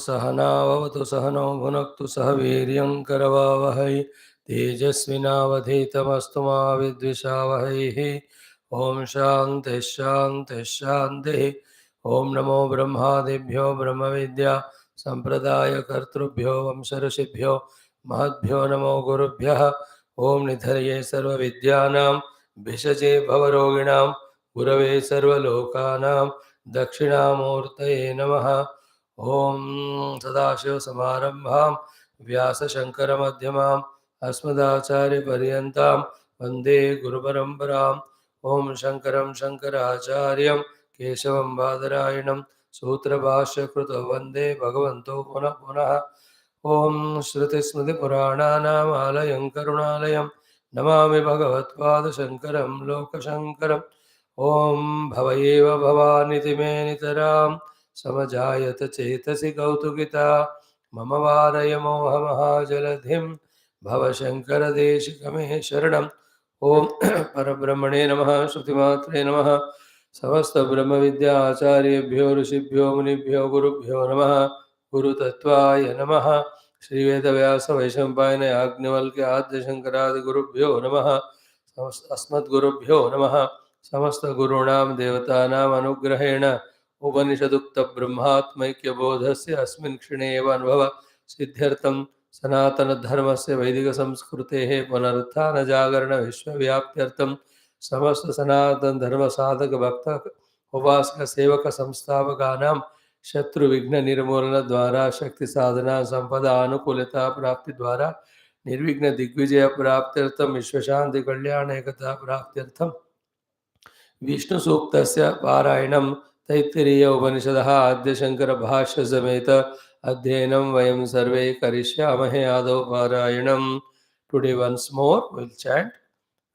सहनावतु सहनौ भुनक्तु सह वीर्यं करवावहै तेजस्विनावधीतमस्तु मा विद्विषावहैः। ओम शान्तिः शान्तिः शान्तिः। ओम नमो ब्रह्मादिभ्यो ब्रह्म विद्या संप्रदायकर्तृभ्यो वंश ऋषिभ्यो महद्भ्यो नमो गुरुभ्यः। ओम निधर्ये सर्वविद्यानां भिषजे भवरोगिणां गुरवे सर्वलोकानां दक्षिणामूर्तये नमः। ओम सदाशिवसमारम्भां व्यासशङ्करमध्यमाम् अस्मदाचार्यपर्यन्तां वन्दे गुरुपरम्पराम्। ओम शङ्करं शङ्कराचार्यं केशवं बादरायणं सूत्रभाष्यकृतो वन्दे भगवन्तो पुनः पुनः। ओम श्रुतिस्मृतिपुराणानामालयं करुणालयं नमामि भगवत्पादशङ्करं लोकशङ्करम्। ओम भवयेव भवानिति मे नितरां समजायत चेतसि कौतुकिता मम वारय मोहमहाजलधिं भवशङ्करदेशिकमे शरणम्। ओम परब्रह्मणे नमः। श्रुतिमात्रे नमः। समस्त ब्रह्म विद्या आचार्येभ्यो ऋषिभ्यो मुनिभ्यो गुरुभ्यो नमः। गुरुतत्वाय नमः। श्री वेदव्यास वैशंपायन याज्ञवल्क्य आद्य शंकरादि गुरुभ्यो नमः। अस्मद्गुरुभ्यो नमः। समस्त गुरूणां देवतानाम् अनुग्रहेण उपनिषदुक्त ब्रह्मात्मैक्य बोधस्य अस्मिन् क्षणे एव अनुभव सिद्ध्यर्थं सनातन धर्मस्य वैदिक संस्कृतेः पुनरुत्थान जागरण विश्वव्याप्त्यर्थं समस्त सनातन धर्म साधक भक्त उपासक सेवक संस्थापकानां शत्रु विघ्न निर्मूलन द्वारा शक्ति साधना संपदा अनुकूलता प्राप्ति द्वारा निर्विघ्न दिग्विजय प्राप्त्यर्थं विश्वशांति कल्याण एकता प्राप्त्यर्थं विष्णु सूक्तस्य पारायणं तैत्तिरीय उपनिषदः आद्य शंकर भाष्य समेत अध्ययनं वयं सर्वे करिष्यामहे। आदौ पारायणं। Today once more we'll chant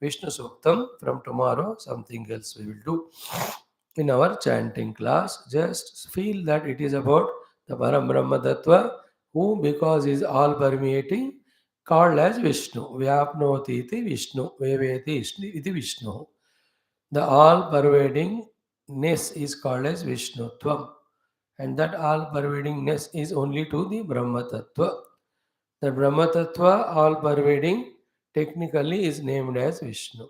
Vishnu Suktam. From tomorrow something else we will do in our chanting class. Just feel that it is about the Param Brahma Tattva, who because is all permeating, called as Vishnu. Vyapnoti iti Vishnu, Veveti iti Vishnu. The all-pervadingness is called as Vishnutvam, and that all-pervadingness is only to the Brahma Tattva. The Brahma Tattva, all-pervading, technically is named as Vishnu.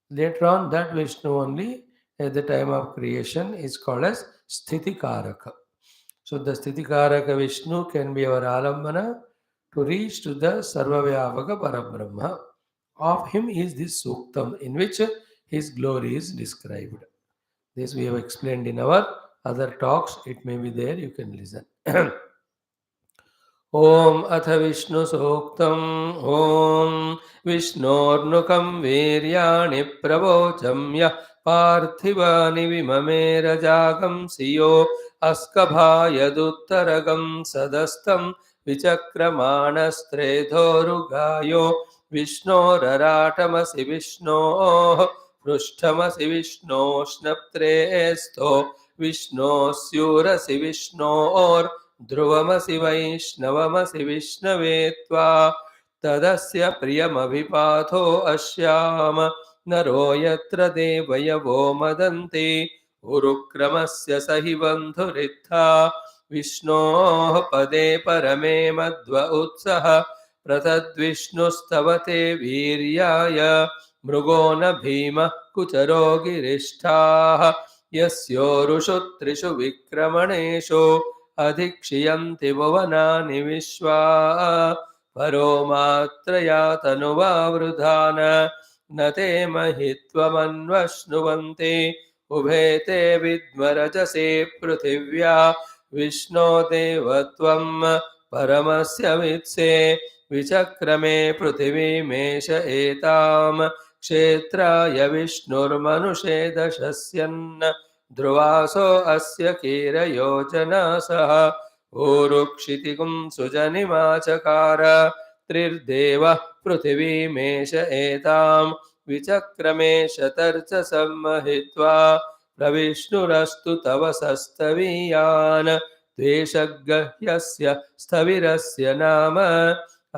Later on, that Vishnu only, at the time of creation, is called as Sthitikaraka. So the Sthitikaraka Vishnu can be our alambana to reach to the Sarvavyapaka Parabrahma. Of him is this Suktam, in which his glory is described. This we have explained in our other talks. It may be there, you can listen. Om Atha Vishnu Suktam. Om Vishnornukam Viryani Pravochamya Parthivani Vimame Rajagam Siyo Askabhaya Duttaragam Sadastam Vichakramanastretorugayo Vishnoratamasi Vishno पृष्ठमसि विष्णोष्णप्त्रेस्थो विष्णोस्यूरसि विष्णोर्ध्रुवमसि वैष्णवमसि विष्णवे त्वा तदस्य प्रियमभिपाथो अस्याम नरो यत्र देवयवो मदन्ति उरुक्रमस्य सहि बन्धुरित्था विष्णोः पदे परमे मध्व उत्सः प्रतद्विष्णुस्तवते वीर्याय मृगो न भीम कुचरो गिरिष्ठाः यस्योरुषु त्रिषु विक्रमणेषु अधिक्षियन्ति भुवनानि विश्वा परो मात्रया तनुवावृधान न ते महित्वमन्वश्नुवन्ति उभे ते विद्मरजसे पृथिव्या विष्णो देवत्वं परमस्य वित्से विचक्रमे पृथिवीमेष एताम् क्षेत्राय विष्णुर्मनुषे दशस्यन् ध्रुवासो अस्य कीरयोजनासः ऊरुक्षितिकुं सुजनिमाचकार त्रिर्देवः पृथिवीमेष एताम् विचक्रमे शतर्चसं महित्वा प्रविष्णुरस्तु तव सस्तवीयान् द्वेषगह्यस्य स्थविरस्य नाम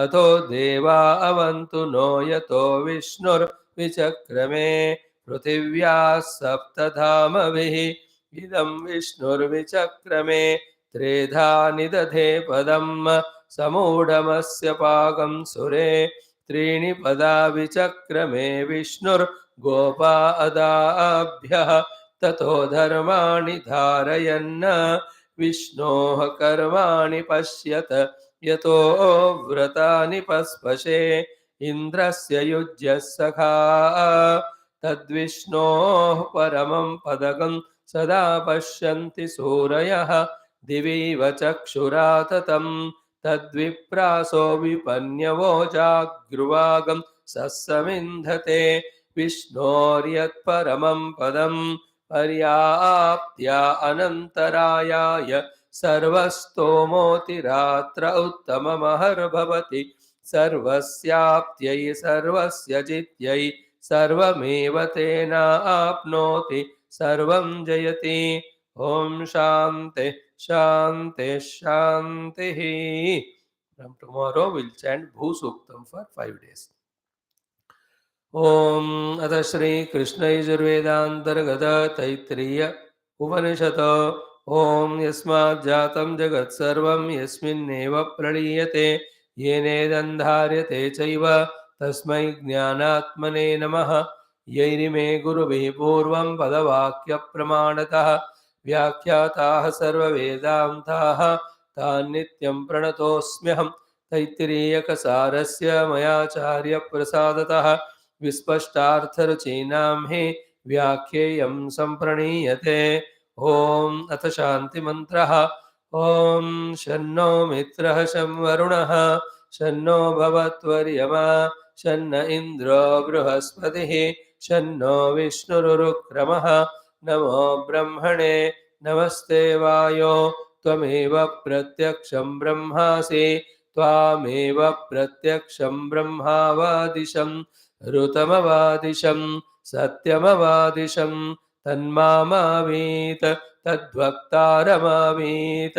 अतो देवा अवन्तु नो यतो विष्णुर्विचक्रमे पृथिव्याः सप्तधामभिः इदं विष्णुर्विचक्रमे त्रेधा निदधे पदम् समूढमस्य पाकं सुरे त्रीणि पदा विचक्रमे विष्णुर्गोपादाभ्यः ततो धर्माणि धारयन् विष्णोः कर्माणि पश्यत यतो व्रतानि पस्पशे इन्द्रस्य युज्यः सखा तद्विष्णोः परमं पदकं सदा पश्यन्ति सूरयः दिवीव चक्षुरा ततं तद्विप्रासो विपन्यवो जागृवागं सस्समिन्धते विष्णोर्यत्परमं पदं पर्याप्त्या अनन्तरायाय सर्वस्तोमोतिरात्र उत्तममहर्भवति सर्वस्याप्त्यै सर्वस्य जित्यै सर्वमेव तेनाप्नोति सर्वं जयति ॐ शान्ति शान्ति शान्तिः. From tomorrow we'll chant Bhusuktam for 5 days. ॐ अथ श्री कृष्ण यजुर्वेदान्तर्गत तैत्तिरीय उपनिषत् ॐ यस्मात् जातं जगत् सर्वं यस्मिन्नेव प्रणीयते येनेदन्धार्यते चैव तस्मै ज्ञानात्मने नमः. यैरिमे गुरुभिः पूर्वं पदवाक्यप्रमाणतः व्याख्याताः सर्ववेदान्ताः तान् नित्यं प्रणतोऽस्म्यहम्. तैत्तिरीयकसारस्य मयाचार्यप्रसादतः विस्पष्टार्थरुचीनां हि व्याख्येयं सम्प्रणीयते. ॐ अथ शान्तिमन्त्रः. ॐ शन्नो मित्रः शं वरुणः शन्नो भवत्वर्यमा शन्न इन्द्रो बृहस्पतिः शन्नो विष्णुरुक्रमः. नमो ब्रह्मणे नमस्ते वायो त्वमेव प्रत्यक्षं ब्रह्मासि त्वामेव प्रत्यक्षं ब्रह्मावादिशं ऋतमवादिशं सत्यमवादिशं तन्मामावीत तद्वक्तारमावीत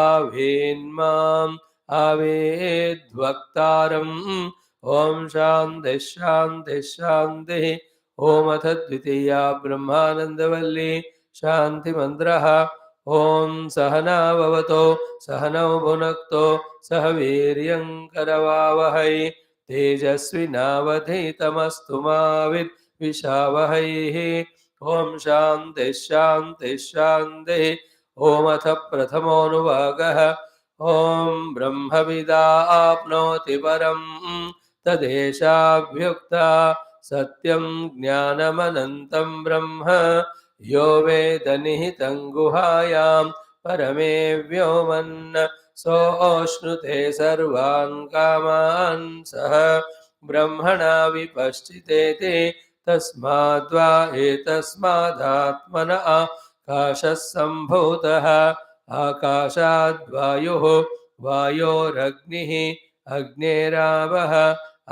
आवेन्माम् आवेद्वक्तारम्. ॐ शान्तिः शान्तिः शान्तिः. ॐ अथ द्वितीया ब्रह्मानन्दवल्ली शान्तिमन्त्रः. ॐ सहना भवतो सहनौ भुनक्तो सह वीर्यं करवावहै तेजस्विनावधीतमस्तु मा विद्विषावहैः. ॐ शान्तिः शान्तिः शान्तिः. ॐ अथ प्रथमोऽनुभागः. ॐ ब्रह्मविदाप्नोति परं तदेशाभ्युक्ता सत्यं ज्ञानमनन्तं ब्रह्म यो वेद निहितं गुहायां परमे व्योमन् सोऽश्नुते सर्वान् कामान् सह ब्रह्मणा विपश्चितेति तस्माद्वा एतस्मादात्मन आकाशः सम्भूतः आकाशाद्वायुः वायोरग्निः अग्नेरावः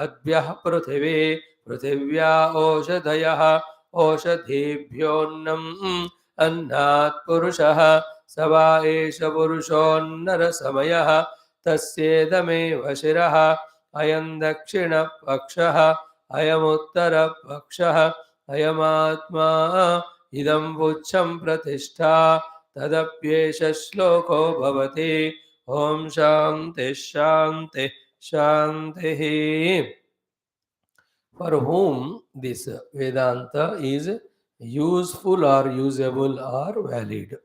अद्भ्यः पृथिवी पृथिव्या ओषधयः ओषधीभ्योऽन्नम् अन्नात् पुरुषः स वा एष पुरुषोऽन्नरसमयः तस्येदमेव शिरः अयं दक्षिणपक्षः अयमुत्तरपक्षः अयमात्मा इदं पुच्छं प्रतिष्ठा तदप्येष श्लोको भवति. ॐ शान्तिः शान्तिः शान्तिः. For whom this Vedanta is useful or usable or valid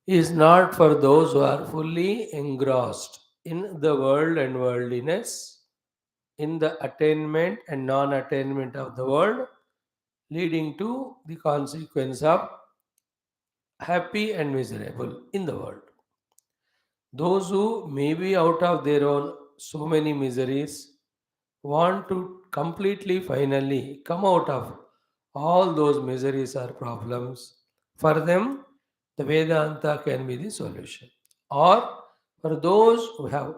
is not for those who are fully engrossed in the world and worldliness, in the attainment and non-attainment of the world, leading to the consequence of happy and miserable in the world. Those who may be out of their own so many miseries want to completely finally come out of all those miseries or problems. For them, the Vedanta can be the solution. Or for those who have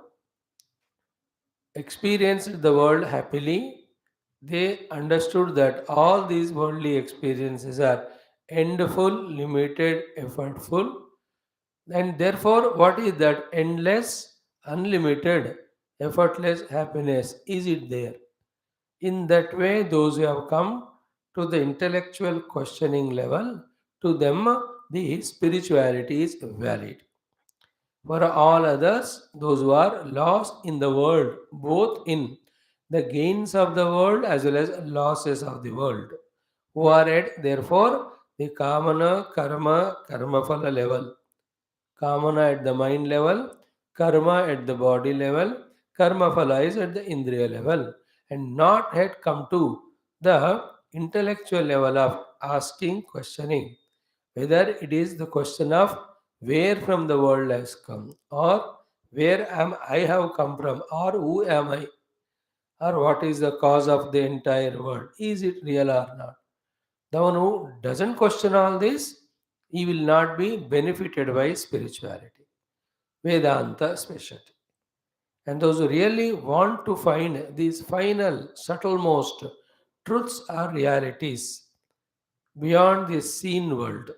experienced the world happily, they understood that all these worldly experiences are endful, limited, effortful, and therefore, what is that endless, unlimited, effortless happiness? Is it there? In that way, those who have come to the intellectual questioning level, to them the spirituality is valid. For all others, those who are lost in the world, both in the gains of the world as well as losses of the world, who are at therefore the kamana, karma, karmaphala level. Kamana at the mind level, karma at the body level, karma phala is at the indriya level, and not had come to the intellectual level of asking, questioning, whether it is the question of where from the world has come, or where am I have come from, or who am I, or what is the cause of the entire world, is it real or not. The one who doesn't question all this, he will not be benefited by spirituality. Vedanta specialty. And those who really want to find these final, subtlemost truths or realities beyond this seen world,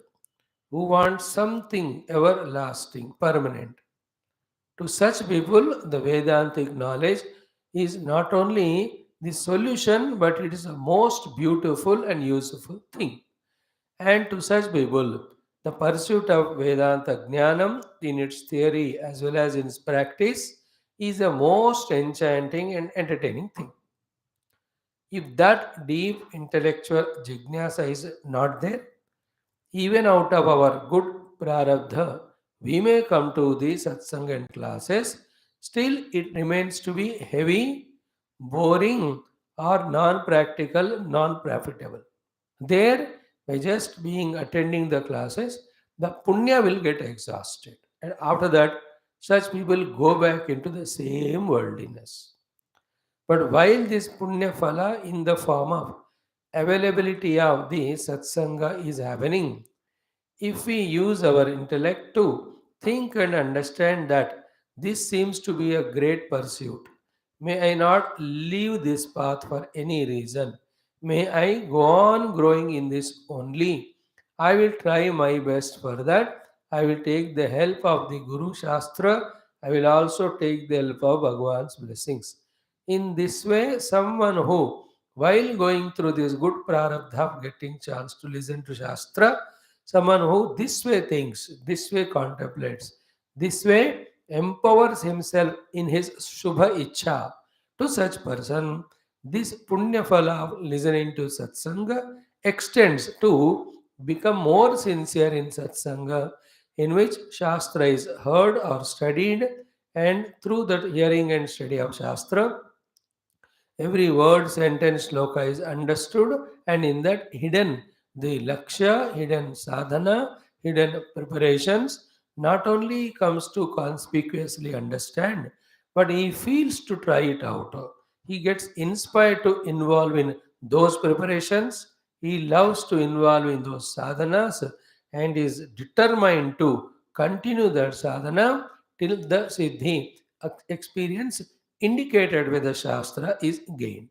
who want something everlasting, permanent. To such people, the Vedantic knowledge is not only the solution, but it is the most beautiful and useful thing. And to such people, the pursuit of Vedanta Jnanam in its theory as well as in its practice is the most enchanting and entertaining thing. If that deep intellectual jignasa is not there, even out of our good prarabdha, we may come to the satsang and classes, still it remains to be heavy, boring, or non practical, non profitable. There, by just being attending the classes, the punya will get exhausted. And after that, such people go back into the same worldliness. But while this punya phala in the form of availability of the satsanga is happening, if we use our intellect to think and understand that this seems to be a great pursuit, may I not leave this path for any reason. May I go on growing in this only. I will try my best for that. I will take the help of the Guru Shastra. I will also take the help of Bhagwan's blessings. In this way, someone who, while going through this good prarabdha of getting chance to listen to Shastra, someone who this way thinks, this way contemplates, this way empowers himself in his Shubha Ichha. To such person, this Punya Phala of listening to Satsanga extends to become more sincere in Satsanga, in which Shastra is heard or studied, and through that hearing and study of Shastra, every word, sentence, sloka is understood, and in that hidden the lakshya, hidden sadhana, hidden preparations, not only comes to conspicuously understand, but he feels to try it out. He gets inspired to involve in those preparations. He loves to involve in those sadhanas and is determined to continue that sadhana till the siddhi experience indicated with the Shastra is gained.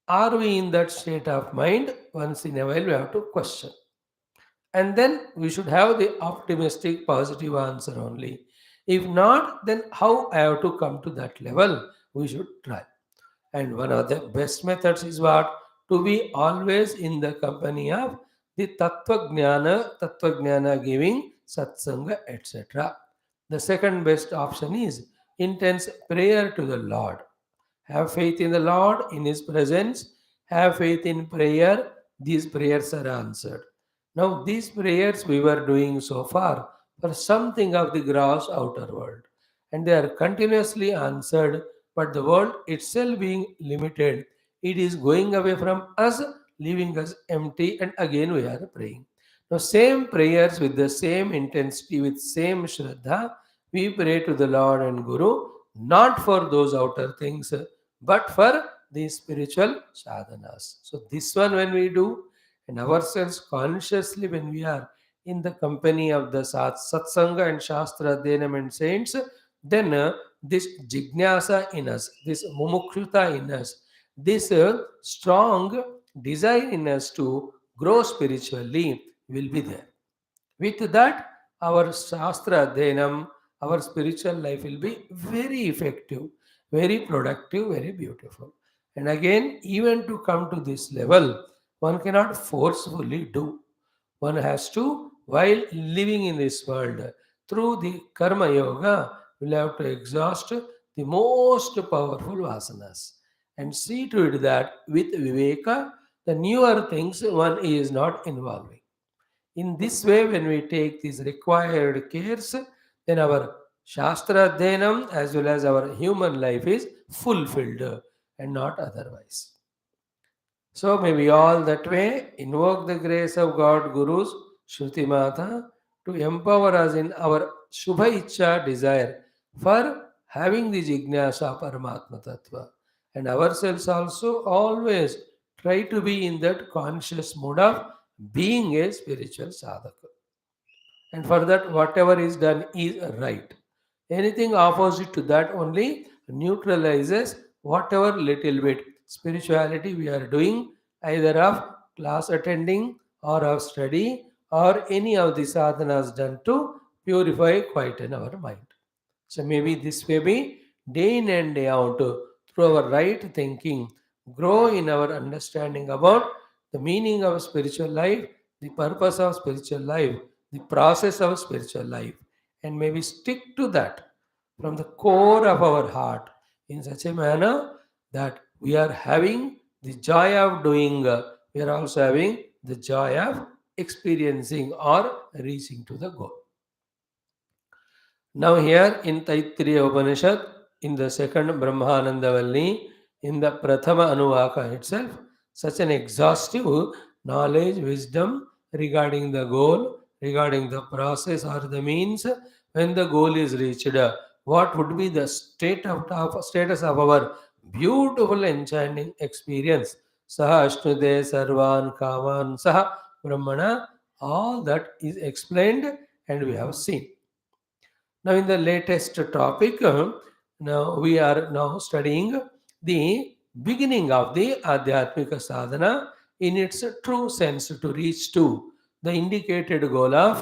Are we in that state of mind? Once in a while, we have to question. And then we should have the optimistic, positive answer only. If not, then how I have to come to that level? We should try. And one of the best methods is what? To be always in the company of the Tattva Jnana giving Satsanga, etc. The second best option is intense prayer to the Lord. Have faith in the Lord, in His presence. Have faith in prayer. These prayers are answered. Now, these prayers we were doing so far for something of the gross outer world, and they are continuously answered. But the world itself being limited, it is going away from us, leaving us empty, and again we are praying. Now, same prayers with the same intensity, with same Shraddha, we pray to the Lord and Guru, not for those outer things, but for the spiritual sadhanas. So, this one when we do, and ourselves consciously when we are in the company of the satsanga and shastra, Dhanam and saints, then this jignasa in us, this mumukshita in us, this strong desire in us to grow spiritually will be there. With that, our Shastra Adhayanam, our spiritual life will be very effective, very productive, very beautiful. And again, even to come to this level, one cannot forcefully do. One has to, while living in this world, through the Karma Yoga, we'll have to exhaust the most powerful vasanas and see to it that with Viveka, the newer things one is not involving. In this way, when we take these required cares, then our Shastra Dhenam as well as our human life is fulfilled and not otherwise. So may we all that way invoke the grace of God Gurus, Shruti Mata, to empower us in our Shubha Ichcha desire for having the Jignasa Paramatma Tattva. And ourselves also always try to be in that conscious mode of being a spiritual sadhaka. And for that, whatever is done is right. Anything opposite to that only neutralizes whatever little bit spirituality we are doing, either of class attending or of study or any of the sadhanas done to purify, quieten our mind. So maybe this way be day in and day out through our right thinking, grow in our understanding about the meaning of spiritual life, the purpose of spiritual life, the process of spiritual life, and maybe stick to that from the core of our heart in such a manner that we are having the joy of doing, we are also having the joy of experiencing or reaching to the goal. Now, here in Taittiriya Upanishad, in the second Brahmananda Valli, in the Prathama Anuvaka itself, such an exhaustive knowledge, wisdom regarding the goal, regarding the process or the means when the goal is reached, what would be the status of our beautiful enchanting experience. Saha Ashnude Sarvan Kaman Saha Brahmana, all that is explained and we have seen. Now, in the latest topic, now we are now studying the beginning of the Adhyatmika Sadhana in its true sense to reach to the indicated goal of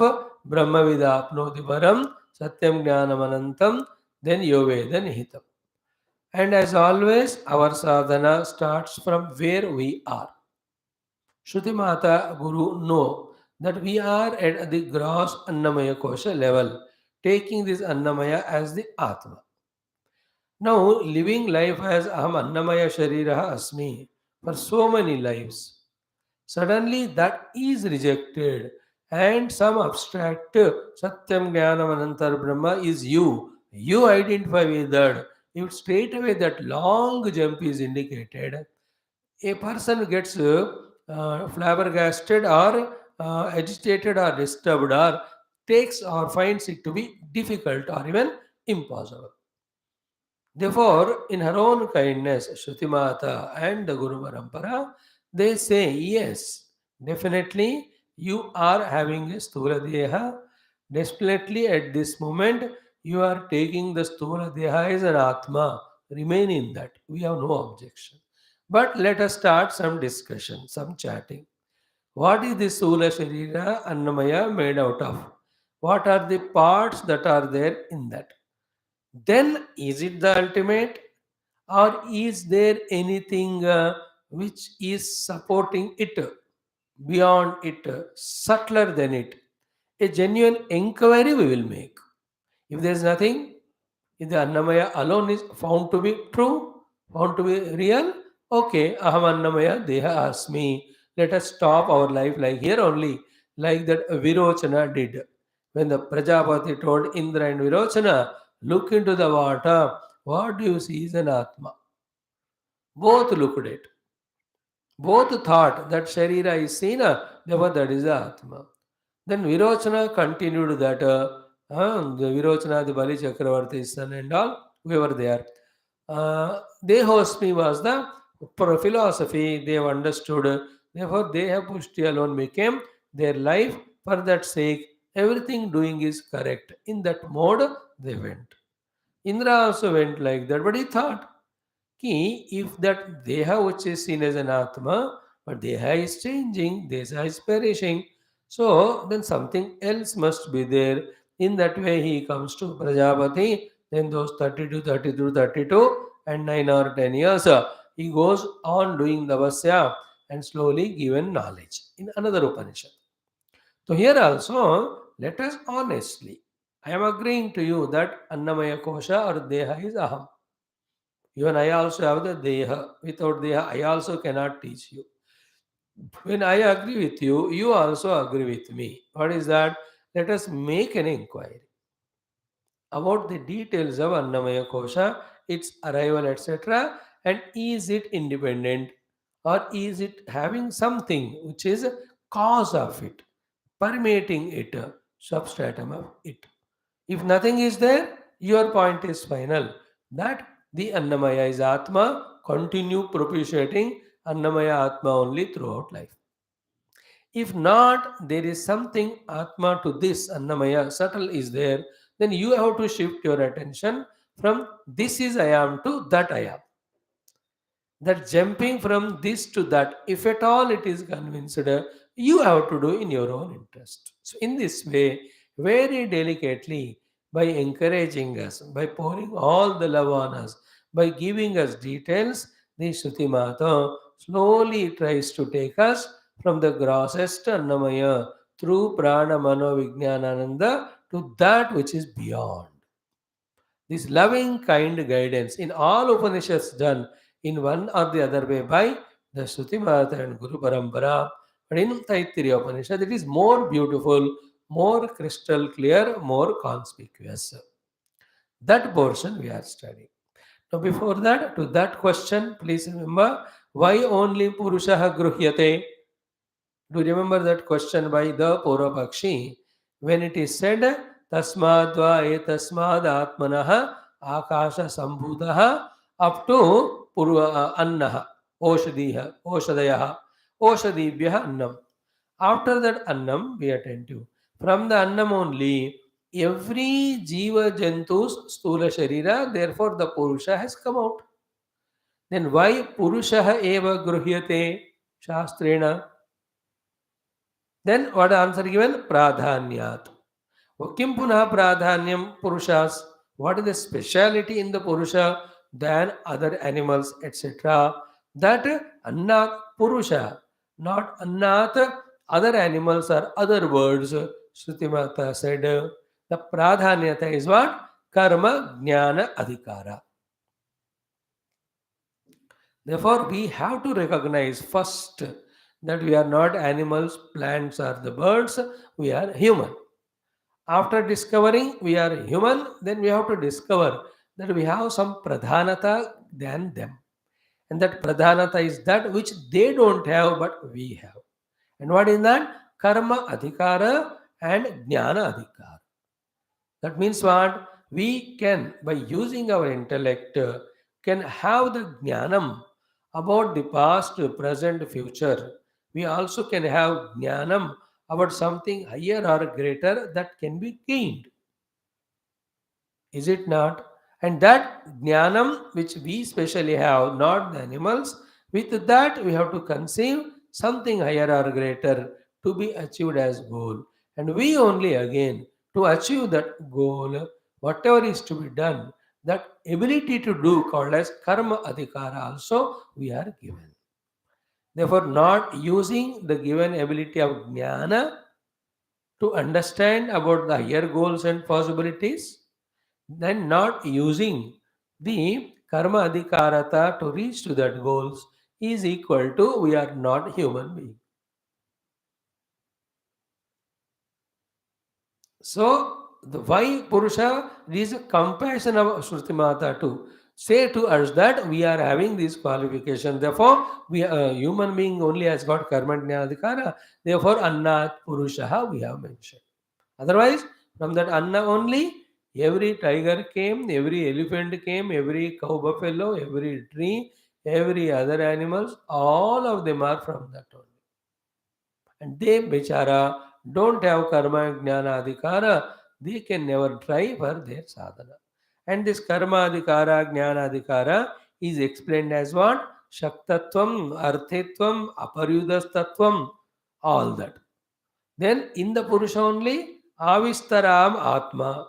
Brahmavida Apnoti Param Satyam Jnanam Anantam, then Yoveda Nihitam. And as always, our sadhana starts from where we are. Shruti Mata Guru know that we are at the gross Annamaya Kosha level, taking this Annamaya as the Atma. Now, living life as Aham Annamaya Shariraha Asmi for so many lives, suddenly that is rejected and some abstract Satyam Jnanam Anantar Brahma is you. You identify with that. If straight away that long jump is indicated, a person gets flabbergasted or agitated or disturbed or takes or finds it to be difficult or even impossible. Therefore, in her own kindness, Shruti Mata and the Guru Parampara, they say, yes, definitely you are having a Sthula Deha. Definitely at this moment, you are taking the Sthula Deha as an Atma. Remain in that. We have no objection. But let us start some discussion, some chatting. What is the Sula Sharira Annamaya made out of? What are the parts that are there in that? Then is it the ultimate, or is there anything which is supporting it, beyond it, subtler than it? A genuine inquiry we will make. If there is nothing, if the Annamaya alone is found to be true, found to be real, okay, Aham Annamaya Deha Asmi. Let us stop our life like here only, like that Virochana did. When the Prajapati told Indra and Virochana, look into the water, what do you see is an Atma. Both looked at it. Both thought that Sharira is seen, therefore that is the Atma. Then Virochana continued that the Virochana, the Bali Chakravarti's son and all, whoever they are. Dehosmi was the philosophy they have understood. Therefore, Deha Pushti alone became their life. For that sake, everything doing is correct. In that mode, they went. Indra also went like that, but he thought, Ki, if that Deha which is seen as an Atma, but Deha is changing, Deha is perishing, so then something else must be there. In that way, he comes to Prajapati, then those 32, 32, 32, and 9 or 10 years, he goes on doing the Vasya and slowly given knowledge in another Upanishad. So here also, let us honestly I am agreeing to you that Annamaya Kosha or Deha is Aham. Even I also have the Deha. Without Deha, I also cannot teach you. When I agree with you, you also agree with me. What is that? Let us make an inquiry about the details of Annamaya Kosha, its arrival, etc. And is it independent or is it having something which is a cause of it, permeating it, a substratum of it? If nothing is there, your point is final that the Annamaya is Atma, continue propitiating Annamaya Atma only throughout life. If not, there is something Atma to this Annamaya, subtle is there, then you have to shift your attention from this is I am to that I am. That jumping from this to that, if at all it is convinced, you have to do in your own interest. So, in this way, very delicately, by encouraging us, by pouring all the love on us, by giving us details, the Shruti Mata slowly tries to take us from the grossest Annamaya through Prana Mano Vijnanananda to that which is beyond. This loving, kind guidance in all Upanishads done in one or the other way by the Shruti Mata and Guru Parampara. But in Taittiriya Upanishad, it is more beautiful, more crystal clear, more conspicuous. That portion we are studying. Now, before that, to that question, please remember why only Purushaha Gruhyate? Do you remember that question by the Purvapakshi? When it is said, Tasmadva etasmad atmanaha akasha sambhutaha up to annaha, oshadayaha, oshadibhyaha annam. After that annam, be attentive. From the annam only, every jiva jantus stula sharira, therefore the Purusha has come out. Then why Purushaha eva gruhyate shastrena? Then what answer given? Pradhanyat. Kim punah pradhanyam purushas? What is the speciality in the purusha than other animals, etc.? That annat purusha, not annat other animals or other words. Shrutimata said the pradhanyata is what? Karma jnana adhikara. Therefore, we have to recognize first that we are not animals, plants, or the birds, we are human. After discovering we are human, then we have to discover that we have some pradhanata than them. And that pradhanata is that which they don't have but we have. And what is that? Karma adhikara and jnana adhikara. That means what? We can, by using our intellect, can have the jnanam about the past, present, future. We also can have jnanam about something higher or greater that can be gained. Is it not? And that jnanam which we specially have, not the animals, with that we have to conceive something higher or greater to be achieved as goal. And we only again to achieve that goal, whatever is to be done, that ability to do called as karma adhikara also we are given. Therefore, not using the given ability of jnana to understand about the higher goals and possibilities, then not using the karma adhikarata to reach to that goals is equal to we are not human being. So the why Purusha is a compassion of Shruti Mata to say to us that we are having this qualification. Therefore, we are human being only has got karma jnana adhikara. Therefore, Annat Purushaha we have mentioned. Otherwise, from that Anna only, every tiger came, every elephant came, every cow buffalo, every tree, every other animals, all of them are from that only. And they, bechara, don't have karma jnana adhikara, they can never try for their sadhana. And this karma adhikara, jnana adhikara is explained as what? Shaktatvam, arthetvam, aparyudastatvam, all that. Then in the Purusha only, Avistaram Atma.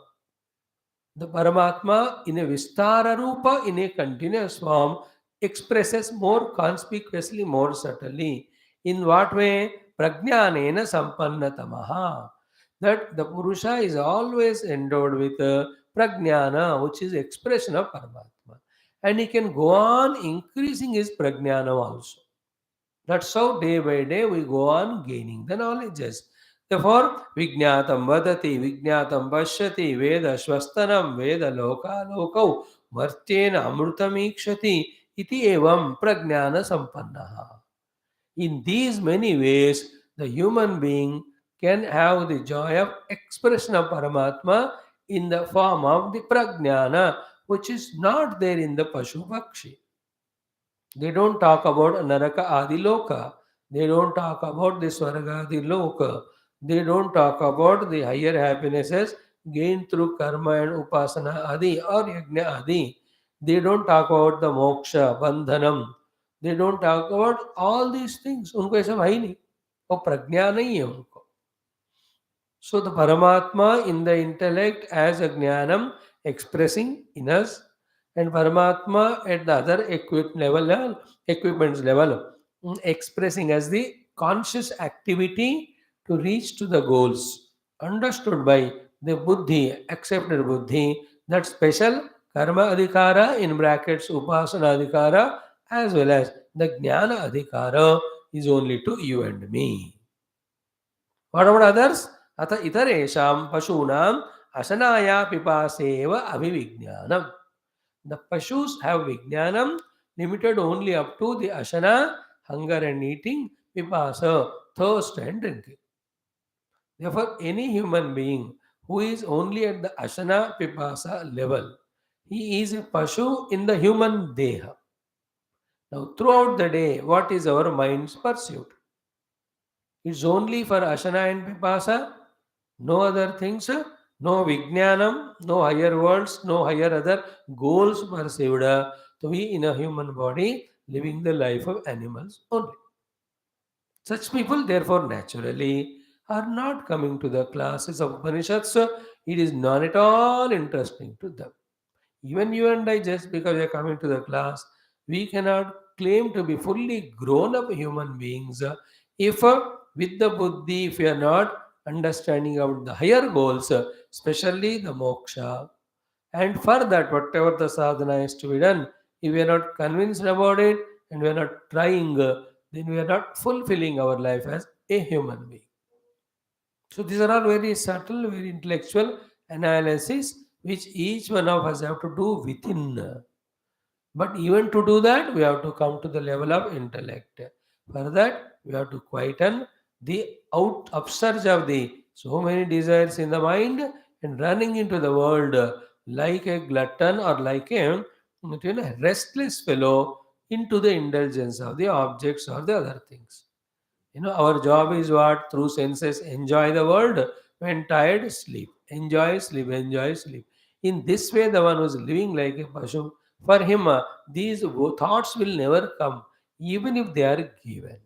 The Paramatma in a Vistara Rupa, in a continuous form, expresses more conspicuously, more subtly. In what way? Prajnanena Sampannatamaha. that the Purusha is always endowed with prajnana, which is expression of Paramatma. And he can go on increasing his prajnana also. That's how day by day we go on gaining the knowledges. Therefore, Vijñātam vadati, Vijñātam pashyati, Veda shvastanam, Veda loka lokau, Martyena amrutamikshati, iti evam prajnana sampannaha. In these many ways, the human being can have the joy of expression of Paramatma in the form of the prajnana, which is not there in the Pashu Pakshi. They don't talk about Naraka Adi Loka. They don't talk about the Swarga Adi Loka. They don't talk about the higher happinesses gained through karma and upasana adi or yajna adi. They don't talk about the moksha, bandhanam. They don't talk about all these things. उनको ये सब है ही नहीं. वो प्रज्ञा नहीं है उनको. So the Paramatma in the intellect as a jnanam expressing in us, and Paramatma at the other equipments level, expressing as the conscious activity to reach to the goals understood by the buddhi, accepted buddhi, that special karma adhikara in brackets upasana adhikara as well as the jnana adhikara is only to you and me. What about others? Atha itaresham pashunam asanaya pipaseva avivijnanam. The pashus have vijnanam limited only up to the asana, hunger and eating, pipasa, thirst and drinking. Therefore, any human being who is only at the asana pipasa level, he is a pashu in the human deha. Now, throughout the day, what is our mind's pursuit? It's only for asana and pipasa, no other things, no vijnanam, no higher worlds, no higher other goals perceived to be in a human body living the life of animals only. Such people, therefore, naturally are not coming to the classes of Upanishads. It is not at all interesting to them. Even you and I, just because we are coming to the class, we cannot claim to be fully grown up human beings if, with the buddhi, if we are not understanding about the higher goals, especially the moksha. And for that, whatever the sadhana is to be done, if we are not convinced about it and we are not trying, then we are not fulfilling our life as a human being. So these are all very subtle, very intellectual analysis which each one of us have to do within. But even to do that, we have to come to the level of intellect. For that, we have to quieten the upsurge of the so many desires in the mind and running into the world like a glutton or like a restless fellow into the indulgence of the objects or the other things. Our job is what? Through senses, enjoy the world. When tired, sleep. Enjoy, sleep, enjoy, sleep. In this way, the one who is living like a Pashu, for him, these thoughts will never come, even if they are given.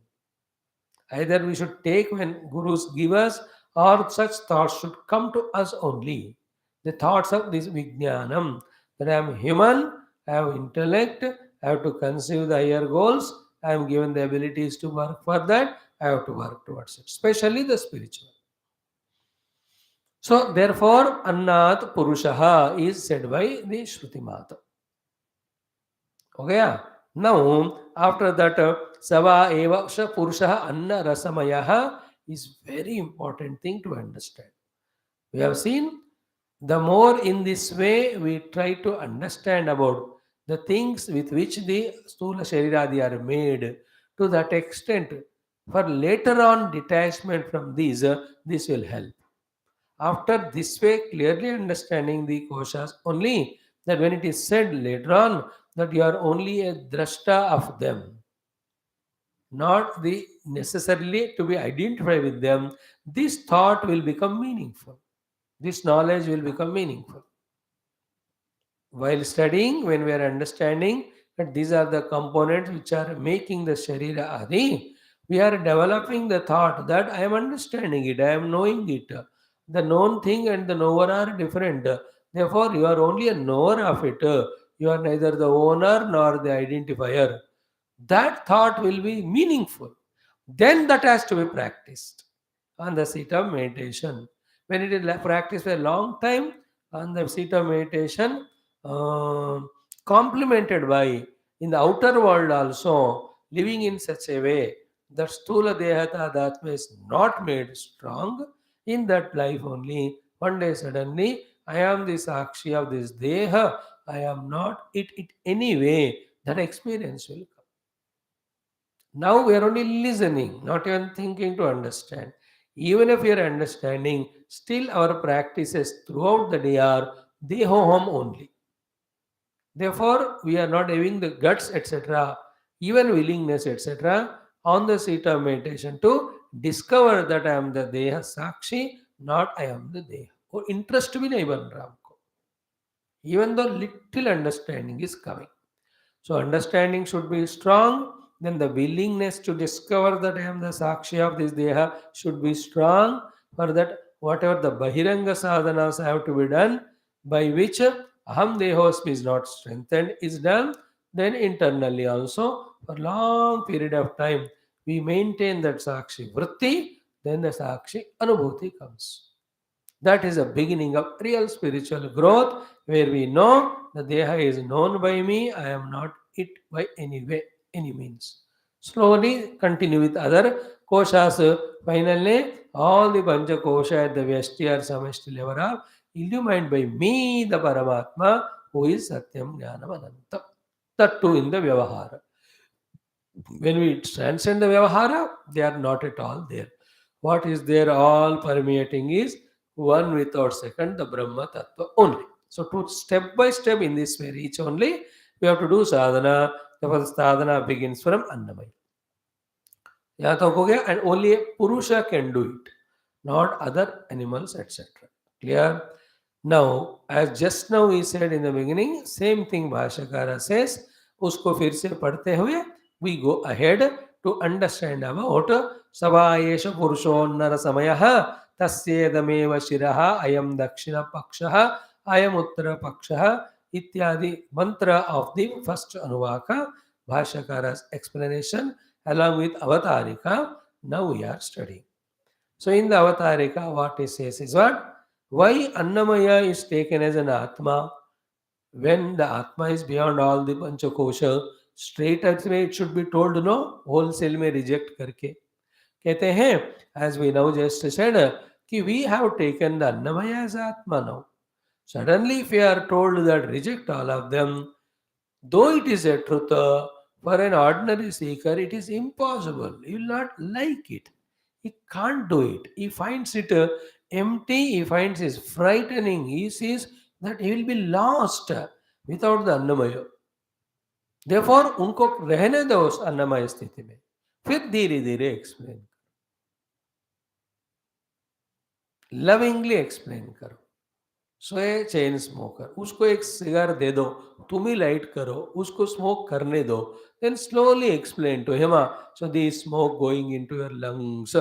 Either we should take when gurus give us, or such thoughts should come to us only. The thoughts of this Vijnanam, that I am human, I have intellect, I have to conceive the higher goals, I am given the abilities to work for that, I have to work towards it, especially the spiritual. So, therefore, Annat Purushaha is said by the Shruti Mata. Okay, yeah. Now, after that, Sava Eva Purushaha Anna Rasamayaha is very important thing to understand. We have seen the more in this way we try to understand about the things with which the Stula Shariradi are made, to that extent, for later on detachment from these, this will help. After this way, clearly understanding the koshas only, that when it is said later on that you are only a drashta of them, not the necessarily to be identified with them, this thought will become meaningful. This knowledge will become meaningful. While studying, when we are understanding that these are the components which are making the Sharira Adi, we are developing the thought that I am understanding it, I am knowing it. The known thing and the knower are different. Therefore, you are only a knower of it. You are neither the owner nor the identifier. That thought will be meaningful. Then that has to be practiced on the seat of meditation. When it is practiced for a long time on the seat of meditation, complemented by in the outer world also, living in such a way that Stula Dehata Atma is not made strong, in that life only, one day suddenly, I am the Sakshi of this Deha, I am not it anyway, that experience will come. Now we are only listening, not even thinking to understand. Even if we are understanding, still our practices throughout the day are Dehoham only. Therefore, we are not having the guts, etc., even willingness, etc., on the seat of meditation to discover that I am the Deha Sakshi, not I am the Deha. Or interest भी नहीं बन रहा हमको. Even though little understanding is coming. So understanding should be strong. Then the willingness to discover that I am the Sakshi of this Deha should be strong. For that, whatever the Bahiranga sadhanas have to be done, by which Aham Dehosmi is not strengthened, is done. Then internally also, for long period of time, we maintain that Sakshi Vritti, then the Sakshi Anubhuti comes. That is a beginning of real spiritual growth where we know the Deha is known by me, I am not it by any way, any means. Slowly continue with other koshas. Finally, all the Pancha Kosha at the Vyashti or Samashti level are illumined by me, the Paramatma, who is Satyam Jnanam Ananta. That too in the Vyavahara. When we transcend the Vyavahara, they are not at all there. What is there all permeating is one without second, the Brahma Tattva only. So to step by step in this way reach only, we have to do sadhana. Therefore, the sadhana begins from Annamaya. यहाँ तक हो गया, and only a Purusha can do it, not other animals, etc. Clear? Now, as just now we said in the beginning, same thing Bhashyakara says, उसको फिर से पढ़ते हुए, we go ahead to understand about सवायेष पुरुषोन्नर समयः तस्येदमेव शिरः अयं दक्षिण पक्षः अयम उत्तर पक्षः इत्यादि mantra of the first Anuvaka, Bhashyakara's explanation along with Avatarika. Now we are studying. So in the Avatarika, what he says is what? Why Annamaya is taken as an Atma when the Atma is beyond all the Panchakosha? Straight away it should be told no, wholesale में reject करके. कहते हैं, as we now just said, कि we have taken the Annamaya as Atma now. Suddenly if we are told that reject all of them, though it is a truth, for an ordinary seeker it is impossible. He will not like it. He can't do it. He finds it empty. He finds it frightening. He sees that he will be lost without the Annamaya. Therefore, उनको रहने दो उस अन्नमय स्थिति में, फिर धीरे धीरे एक्सप्लेन, लविंगली एक्सप्लेन करो. सो ए चेन स्मोकर, उसको एक सिगार दे दो, तुम ही लाइट करो, उसको स्मोक करने दो, then slowly explain to him, so the smoke going into your lungs.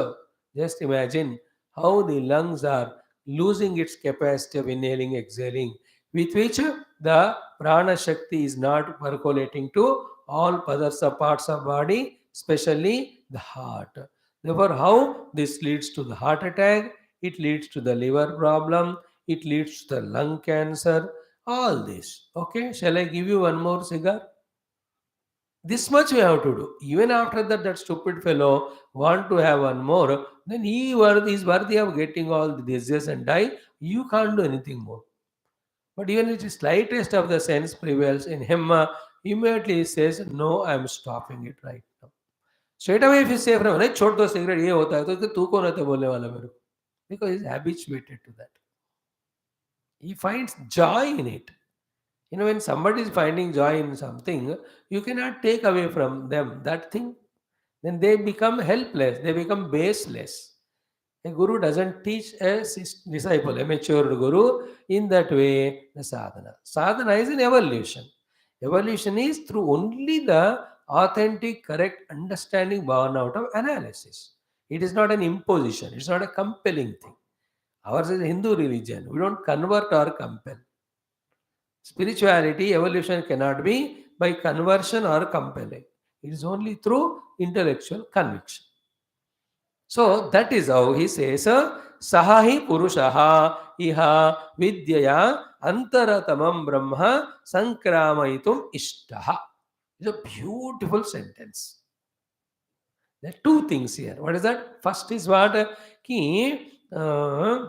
Just imagine how the lungs are losing its capacity of inhaling, exhaling, with which the prana shakti is not percolating to all other parts of body, especially the heart. Therefore, how this leads to the heart attack, it leads to the liver problem, it leads to the lung cancer, all this. Okay, shall I give you one more cigar? This much we have to do. Even after that, that stupid fellow want to have one more, then he is worthy of getting all the diseases and die. You can't do anything more. But even if the slightest of the sense prevails in him, immediately he says, no, I am stopping it right now. Straight away if you say, नहीं छोड़ दो cigarette ये होता है, तो तू कौन है बोलने वाला मेरे को? Because he is habituated to that. He finds joy in it. You know, when somebody is finding joy in something, you cannot take away from them that thing. Then they become helpless, they become baseless. A guru doesn't teach a disciple, a mature guru, in that way the sadhana. Sadhana is an evolution. Evolution is through only the authentic, correct understanding born out of analysis. It is not an imposition, it's not a compelling thing. Ours is a Hindu religion. We don't convert or compel. Spirituality, evolution cannot be by conversion or compelling. It is only through intellectual conviction. So that is how he says, sahahi purushaha iha vidyaya antaratamam brahma sankramayitum ishtaha. It's a beautiful sentence. There are two things here. What is that? First is what? Ki, uh,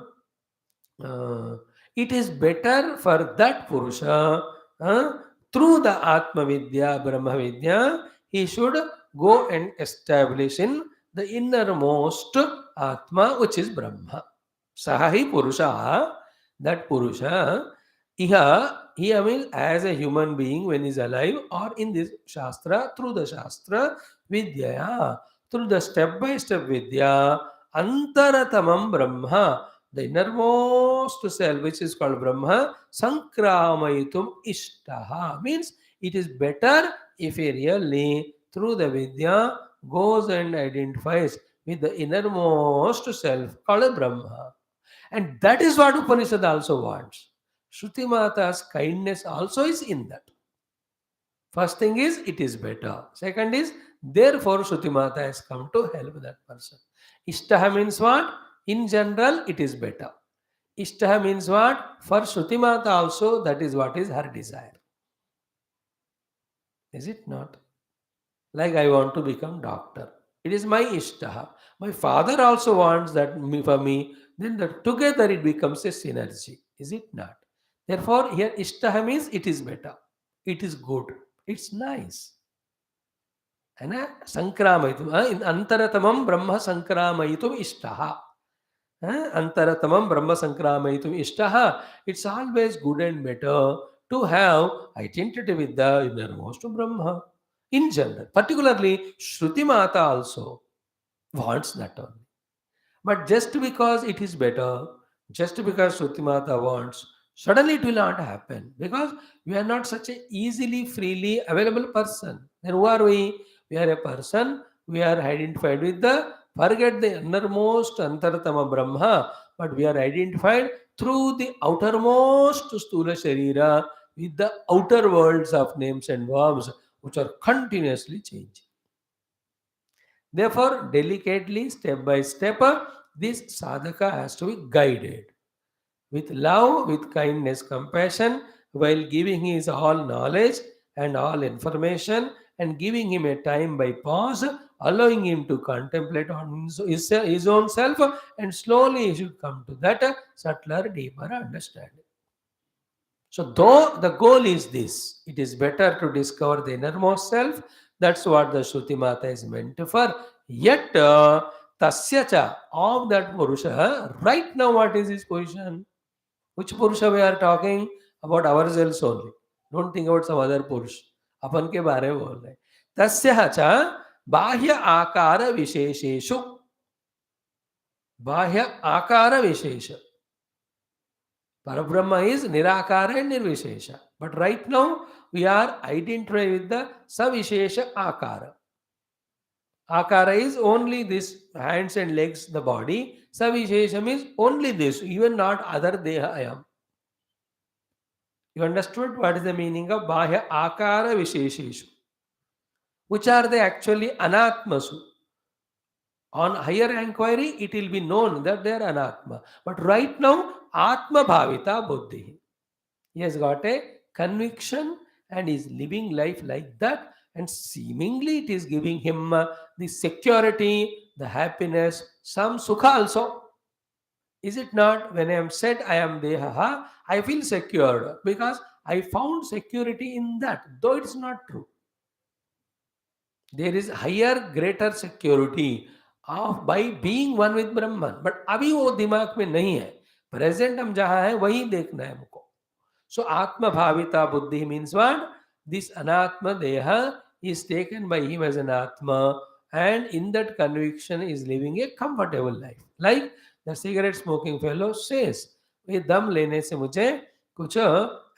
it is better for that Purusha, through the Atma Vidya, Brahma Vidya, he should go and establish in the innermost Atma, which is Brahma. Sahahi Purusha, that Purusha, here means as a human being when he is alive, or in this Shastra, through the Shastra, Vidya, through the step by step Vidya, Antaratamam Brahma, the innermost self, which is called Brahma, Sankramayitum Ishtaha, means it is better if he really, through the Vidya, goes and identifies with the innermost self called Brahma. And that is what Upanishad also wants. Shruti Mata's kindness also is in that. First thing is, it is better. Second is, therefore Shruti Mata has come to help that person. Ishtaha means what? In general, it is better. Ishtaha means what? For Shruti Mata also, that is what is her desire. Is it not? Like I want to become doctor. It is my ishtaha. My father also wants that for me. Then together it becomes a synergy. Is it not? Therefore, here ishtaha means it is better. It is good. It's nice. And sankramayitum. In antaratamam brahma sankramayitum ishtaha. Antaratamam brahma sankramayitum ishtaha. It's always good and better to have identity with the innermost Brahma. In general, particularly Shruti Mata also wants that only. But just because it is better, just because Shruti Mata wants, suddenly it will not happen because we are not such a easily, freely available person. Then who are we? We are a person, we are identified with the, forget the innermost Antaratama Brahma, but we are identified through the outermost Stula Sharira with the outer worlds of names and verbs which are continuously changing. Therefore, delicately, step by step, this sadhaka has to be guided with love, with kindness, compassion, while giving his all knowledge and all information and giving him a time by pause, allowing him to contemplate on his own self, and slowly he should come to that subtler, deeper understanding. So, though the goal is this, it is better to discover the innermost self. That's what the Shruti Mata is meant for. Yet, tasyacha, of that Purusha, right now, what is his position? Which Purusha we are talking about? Ourselves only. Don't think about some other Purusha. अपन के बारे में बोल रहे. तस्यः च बाह्य आकार विशेषेषु, बाह्य आकार विशेष. Parabrahma is Nirakara and Nirvishesha. But right now, we are identified with the Savishesha Akara. Akara is only this hands and legs, the body. Savishesham is only this, even not other Deha I am. You understood what is the meaning of Bahya Akara Vishesheshu? Which are they actually Anatmasu? On higher inquiry, it will be known that they are Anatma. But right now, Atma Bhavita Buddhi. He has got a conviction and is living life like that, and seemingly it is giving him the security, the happiness, some sukha also. Is it not? When I am said I am Deha, I feel secured because I found security in that, though it's not true. There is higher, greater security of by being one with Brahman. But अभी वो दिमाग में नहीं है. Present हम जहाँ है वही देखना है हमको. So Atma Bhavita Buddhi means what? This Anatma Deha is taken by him as an Atma, and in that conviction is living a comfortable life. Like the cigarette smoking fellow says, ये दम लेने से मुझे कुछ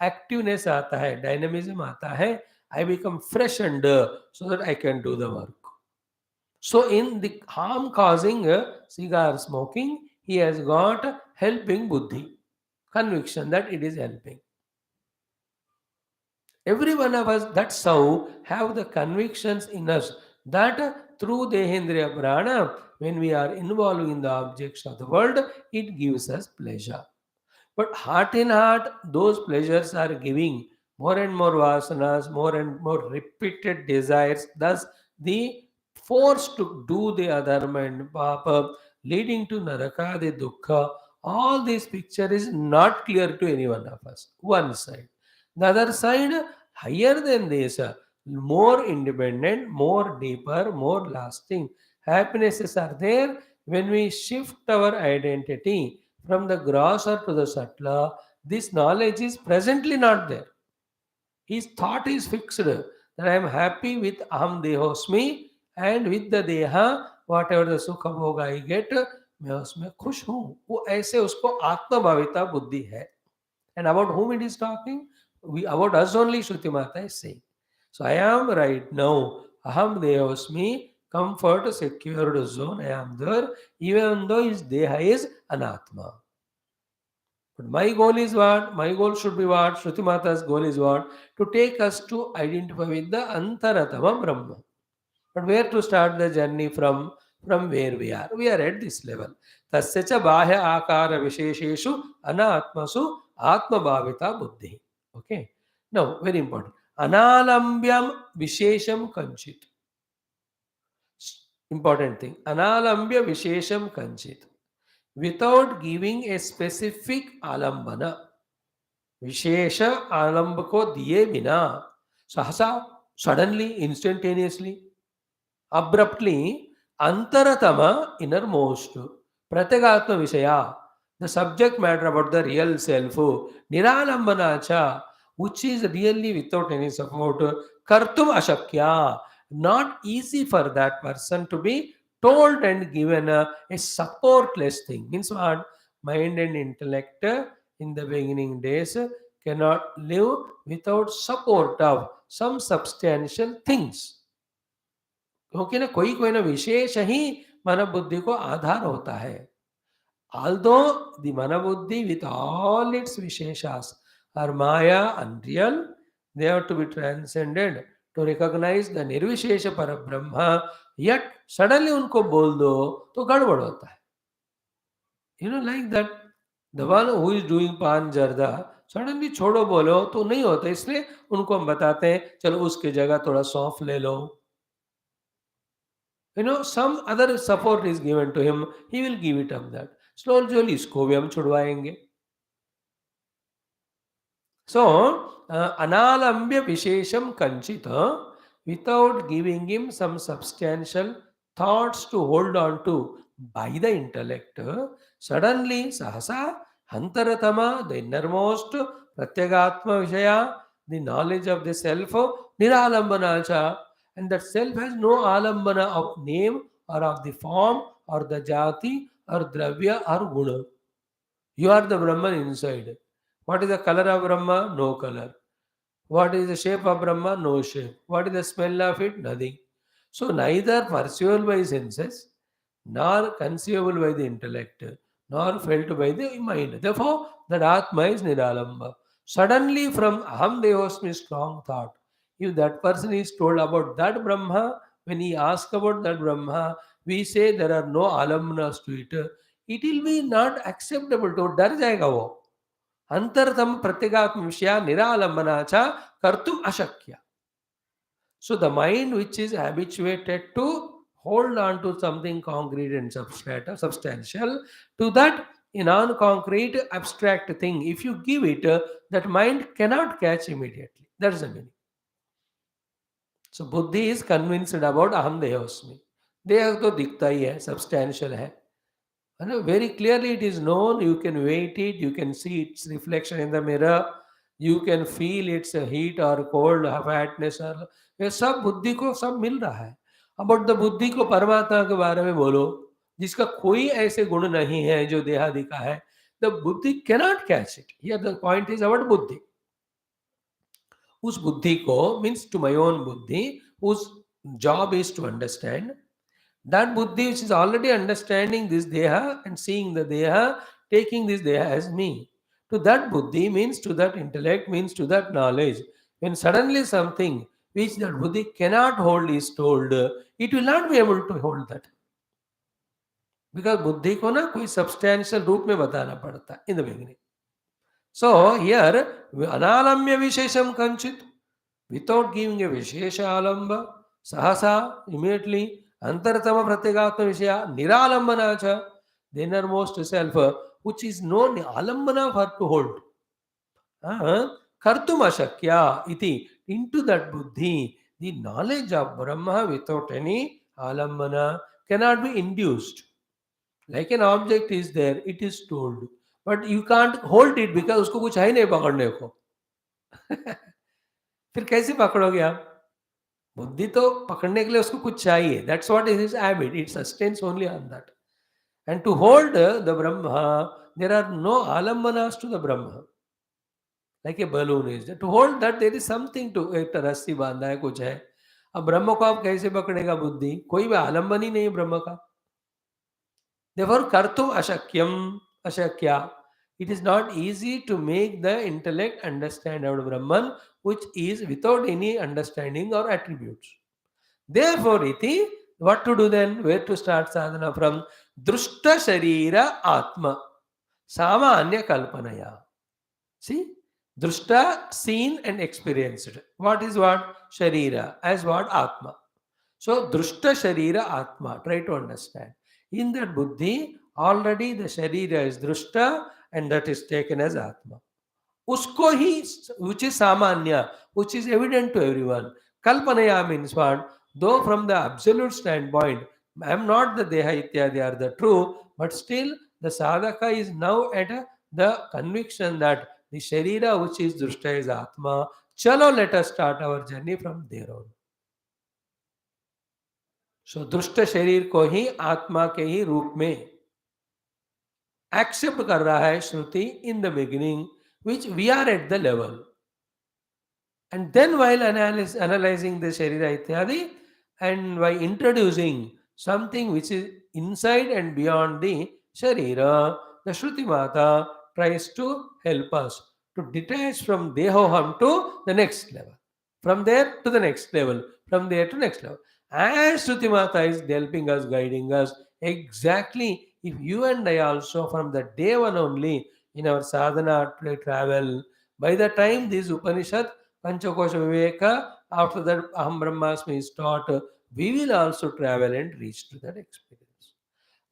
activeness आता है, dynamism आता है, I become fresh and so that I can do the work. So in the harm causing cigar smoking, he has got helping buddhi, conviction that it is helping. Every one of us, that's how, have the convictions in us that through Dehendriya Prana, when we are involved in the objects of the world, it gives us pleasure. But heart in heart, those pleasures are giving more and more vasanas, more and more repeated desires. Thus, the force to do the adharma and papa, leading to naraka, the dukkha. All this picture is not clear to any one of us. One side. The other side, higher than this, more independent, more deeper, more lasting. Happinesses are there when we shift our identity from the grosser to the subtler. This knowledge is presently not there. His thought is fixed that I am happy with aham dehosmi, and with the deha, whatever the sukha bhoga I get, मैं उसमें खुश हूँ. वो ऐसे उसको आत्मभाविता बुद्धि है. And about whom it is talking? About us only Shruti Mata is saying. So I am right now. Aham Dehosmi, comfort, secured zone. I am there, even though his Deha is Anatma. But my goal is what? My goal should be what? Shruti Mata's goal is what? To take us to identify with the Antaratama Brahma. But where to start the journey from? From where we are. We are at this level. Tasya cha bahya akara vishesheshu anatmasu atma bhavita buddhi. Okay. Now, very important. Analambyam vishesham kanchit. Important thing. Analambya vishesham kanchit. Without giving a specific alambana. Vishesha alamb ko diye bina. Sahasa, suddenly, instantaneously, abruptly, antaratama, innermost, pratyagatma vishaya, the subject matter about the real self, niralambanacha, which is really without any support, kartum ashakya, not easy for that person to be told and given a supportless thing. Means what? Mind and intellect in the beginning days cannot live without support of some substantial things. क्योंकि ना कोई कोई ना विशेष ही मन बुद्धि को आधार होता है. Although the mana buddhi with all its visheshas are maya unreal, they have to be transcended to recognize the nirvishesha parabrahma. Yet suddenly उनको बोल दो तो गड़बड़ होता है. Like that, the one who is doing पान जर्दा सडनली छोड़ो बोलो तो नहीं होता. इसलिए उनको हम बताते हैं चलो उसके जगह थोड़ा सौंफ ले लो. Some other support is given to him, he will give it up that. Slowly इसको भी हम छुड़वाएंगे. So, analambya vishesham kanchita, without giving him some substantial thoughts to hold on to by the intellect, suddenly sahasa hantaratama, the innermost, pratyagatma vishaya, the knowledge of the self, niralambanacha, and that self has no alambana of name or of the form or the jati or dravya or guna. You are the Brahman inside. What is the color of Brahma? No color. What is the shape of Brahma? No shape. What is the smell of it? Nothing. So neither perceivable by senses, nor conceivable by the intellect, nor felt by the mind. Therefore, that Atma is Niralamba. Suddenly from Aham Devosmi strong thought, if that person is told about that Brahma, when he asks about that Brahma, we say there are no alumnas to it. It will be not acceptable to डर जाएगा वो. अंतरतम प्रत्यगात्म विषया निरालंबनाचा कर्तुम अशक्य. So the mind which is habituated to hold on to something concrete and substantial, to that non-concrete abstract thing, if you give it, that mind cannot catch immediately. That is the meaning. So बुद्धि is convinced about अहम देहोस्मि. देह तो दिखता ही है, substantial है. Very clearly it is known, you can weight it, you can see its reflection in the mirror, you can feel its heat or cold, fatness or ये सब बुद्धि को सब मिल रहा है. अबाउट द बुद्धि को परमात्मा के बारे में बोलो जिसका कोई ऐसे गुण नहीं है जो देहादि का है, द बुद्धि cannot catch it. Here the point is about बुद्धि. उस बुद्धि को मीन्स टू माय ओन बुद्धि, whose job is to understand. That buddhi which is already understanding this deha and seeing the deha, taking this deha as me. To that buddhi means to that intellect, means to that knowledge. When suddenly something which that buddhi cannot hold is told, it will not be able to hold that. Because बुद्धि को ना कोई substantial रूप में बताना पड़ता in the beginning. So here अनालम्य विशेषम कंचित, विदाउट गिविंग ए विशेष आलंब, सहसा इमीडिएटली अंतरतम प्रत्यगात्म विषय निरालंबना च, the innermost self which is no आलंबना फॉर टू होल्ड, कर्तुम अशक्या इति, into that buddhi the knowledge of Brahma without any alambana cannot be induced. Like an object is there, it is told, but you can't hold it because उसको कुछ है नहीं पकड़ने को. फिर कैसे पकड़ोगे आप? बुद्धि तो पकड़ने के लिए उसको कुछ चाहिए. That's what is his habit. It sustains only on that. And to hold the Brahma, there are no alambanas to the Brahma. Like a balloon is there. To hold that, there is something to एक रस्सी बांधा है, कुछ है. अब ब्रह्म को आप कैसे पकड़ेगा बुद्धि? कोई भी आलंबन ही नहीं है ब्रह्म का. Therefore, kartum ashakyam, ashakya. It is not easy to make the intellect understand about Brahman, which is without any understanding or attributes. Therefore, iti, what to do then? Where to start sadhana from? Drushta sharira atma, samanya kalpanaya. See? Drushta, seen and experienced. What is what? Sharira. As what? Atma. So, drushta sharira atma. Try to understand. In that buddhi, already the sharira is drushta and that is taken as atma. Usko hi, which is samanya, which is evident to everyone. Kalpanaya means what? Though from the absolute standpoint, I am not the deha ityadi are the true, but still the sadhaka is now at the conviction that the sharira which is drushta is atma. Chalo, let us start our journey from there on. सो दुष्ट शरीर को ही आत्मा के ही रूप में accept कर रहा है श्रुति in the beginning, which we are at the level. And then while analysing the शरीर इत्यादि and by introducing something which is inside and beyond the शरीर, द श्रुति माता tries to help us to detach from देहोहम to the next level, from there to the next level, from there to next level. As Shruti Mata is helping us, guiding us, exactly if you and I also from the day one only in our sadhana travel, by the time this Upanishad, Panchakosha Viveka, after that Aham Brahmasmi is taught, we will also travel and reach to that experience.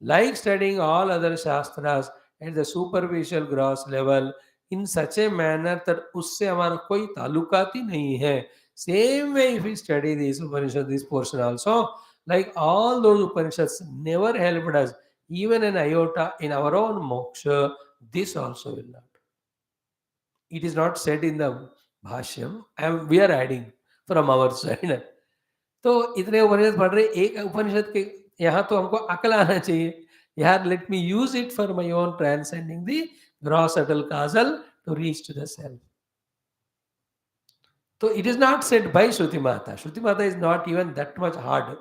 Like studying all other Shastras at the superficial gross level, in such a manner that उससे हमारा कोई ताल्लुकात ही नहीं है. Same way, if we study this Upanishad, this portion also, like all those Upanishads never helped us, even an iota in our own moksha, this also will not. It is not said in the Bhashyam, and we are adding from our side. तो इतने उपनिषद पढ़ रहे, एक उपनिषद के यहाँ तो हमको अकल आना चाहिए. यार, let me use it for my own transcending the gross subtle causal to reach to the self. So it is not said by Shruti Mata. Shruti Mata is not even that much harsh.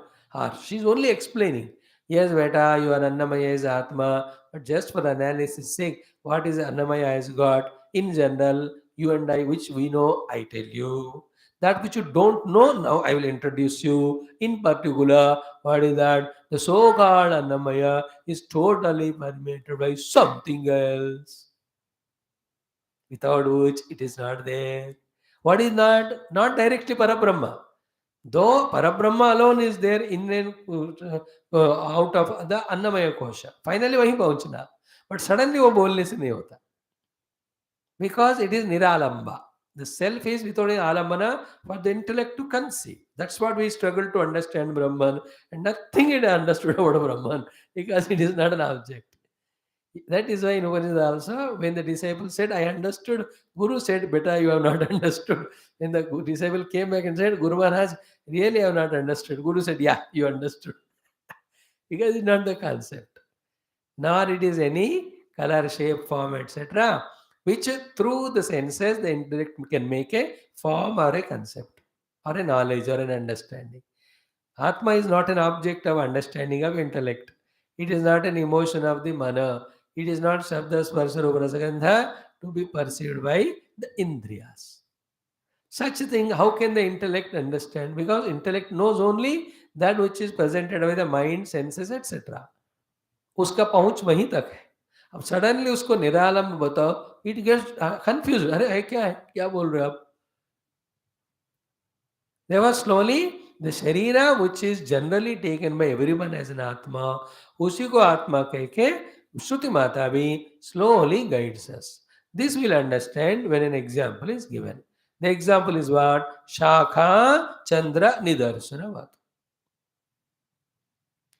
She is only explaining. Yes, beta, your Annamaya is Atma, but just for analysis sake, what is Annamaya has got? In general, you and I, which we know, I tell you. That which you don't know, now I will introduce you. In particular, what is that? The so-called Annamaya is totally permeated by something else, without which it is not there. What is not? Not directly Parabrahma. Though Parabrahma alone is there in out of the Annamaya Kosha. Finally वहीं पहुंचना. But suddenly वो बोलने से नहीं होता. Because it is Niralamba. The self is without an alambana for the intellect to conceive. That's what we struggle to understand Brahman. And nothing is understood about Brahman because it is not an object. That is why in Upanishad also, when the disciple said, I understood, Guru said, Beta, you have not understood. When the disciple came back and said, Guru Maharaj, really I have not understood. Guru said, yeah, you understood. Because it's not the concept. Nor it is any color, shape, form, etc., which through the senses, the intellect can make a form or a concept, or a knowledge or an understanding. Atma is not an object of understanding of intellect. It is not an emotion of the mana. It is not Shabda Sparsha Rupa Rasagandha to be perceived by the Indriyas. Such a thing, how can the intellect understand? Because intellect knows only that which is presented by the mind, senses, etc. उसका पहुंच वहीं तक है. अब suddenly उसको निरालंब बताओ, it gets confuse. अरे है क्या है, क्या बोल रहे हो आप? Therefore, slowly the Sharira, which is generally taken by everyone as an Atma, उसी को आत्मा कह के श्रुति माता भी slowly guides us. This we'll understand when an example is given. The example is what? Shakha Chandra Nidarshana.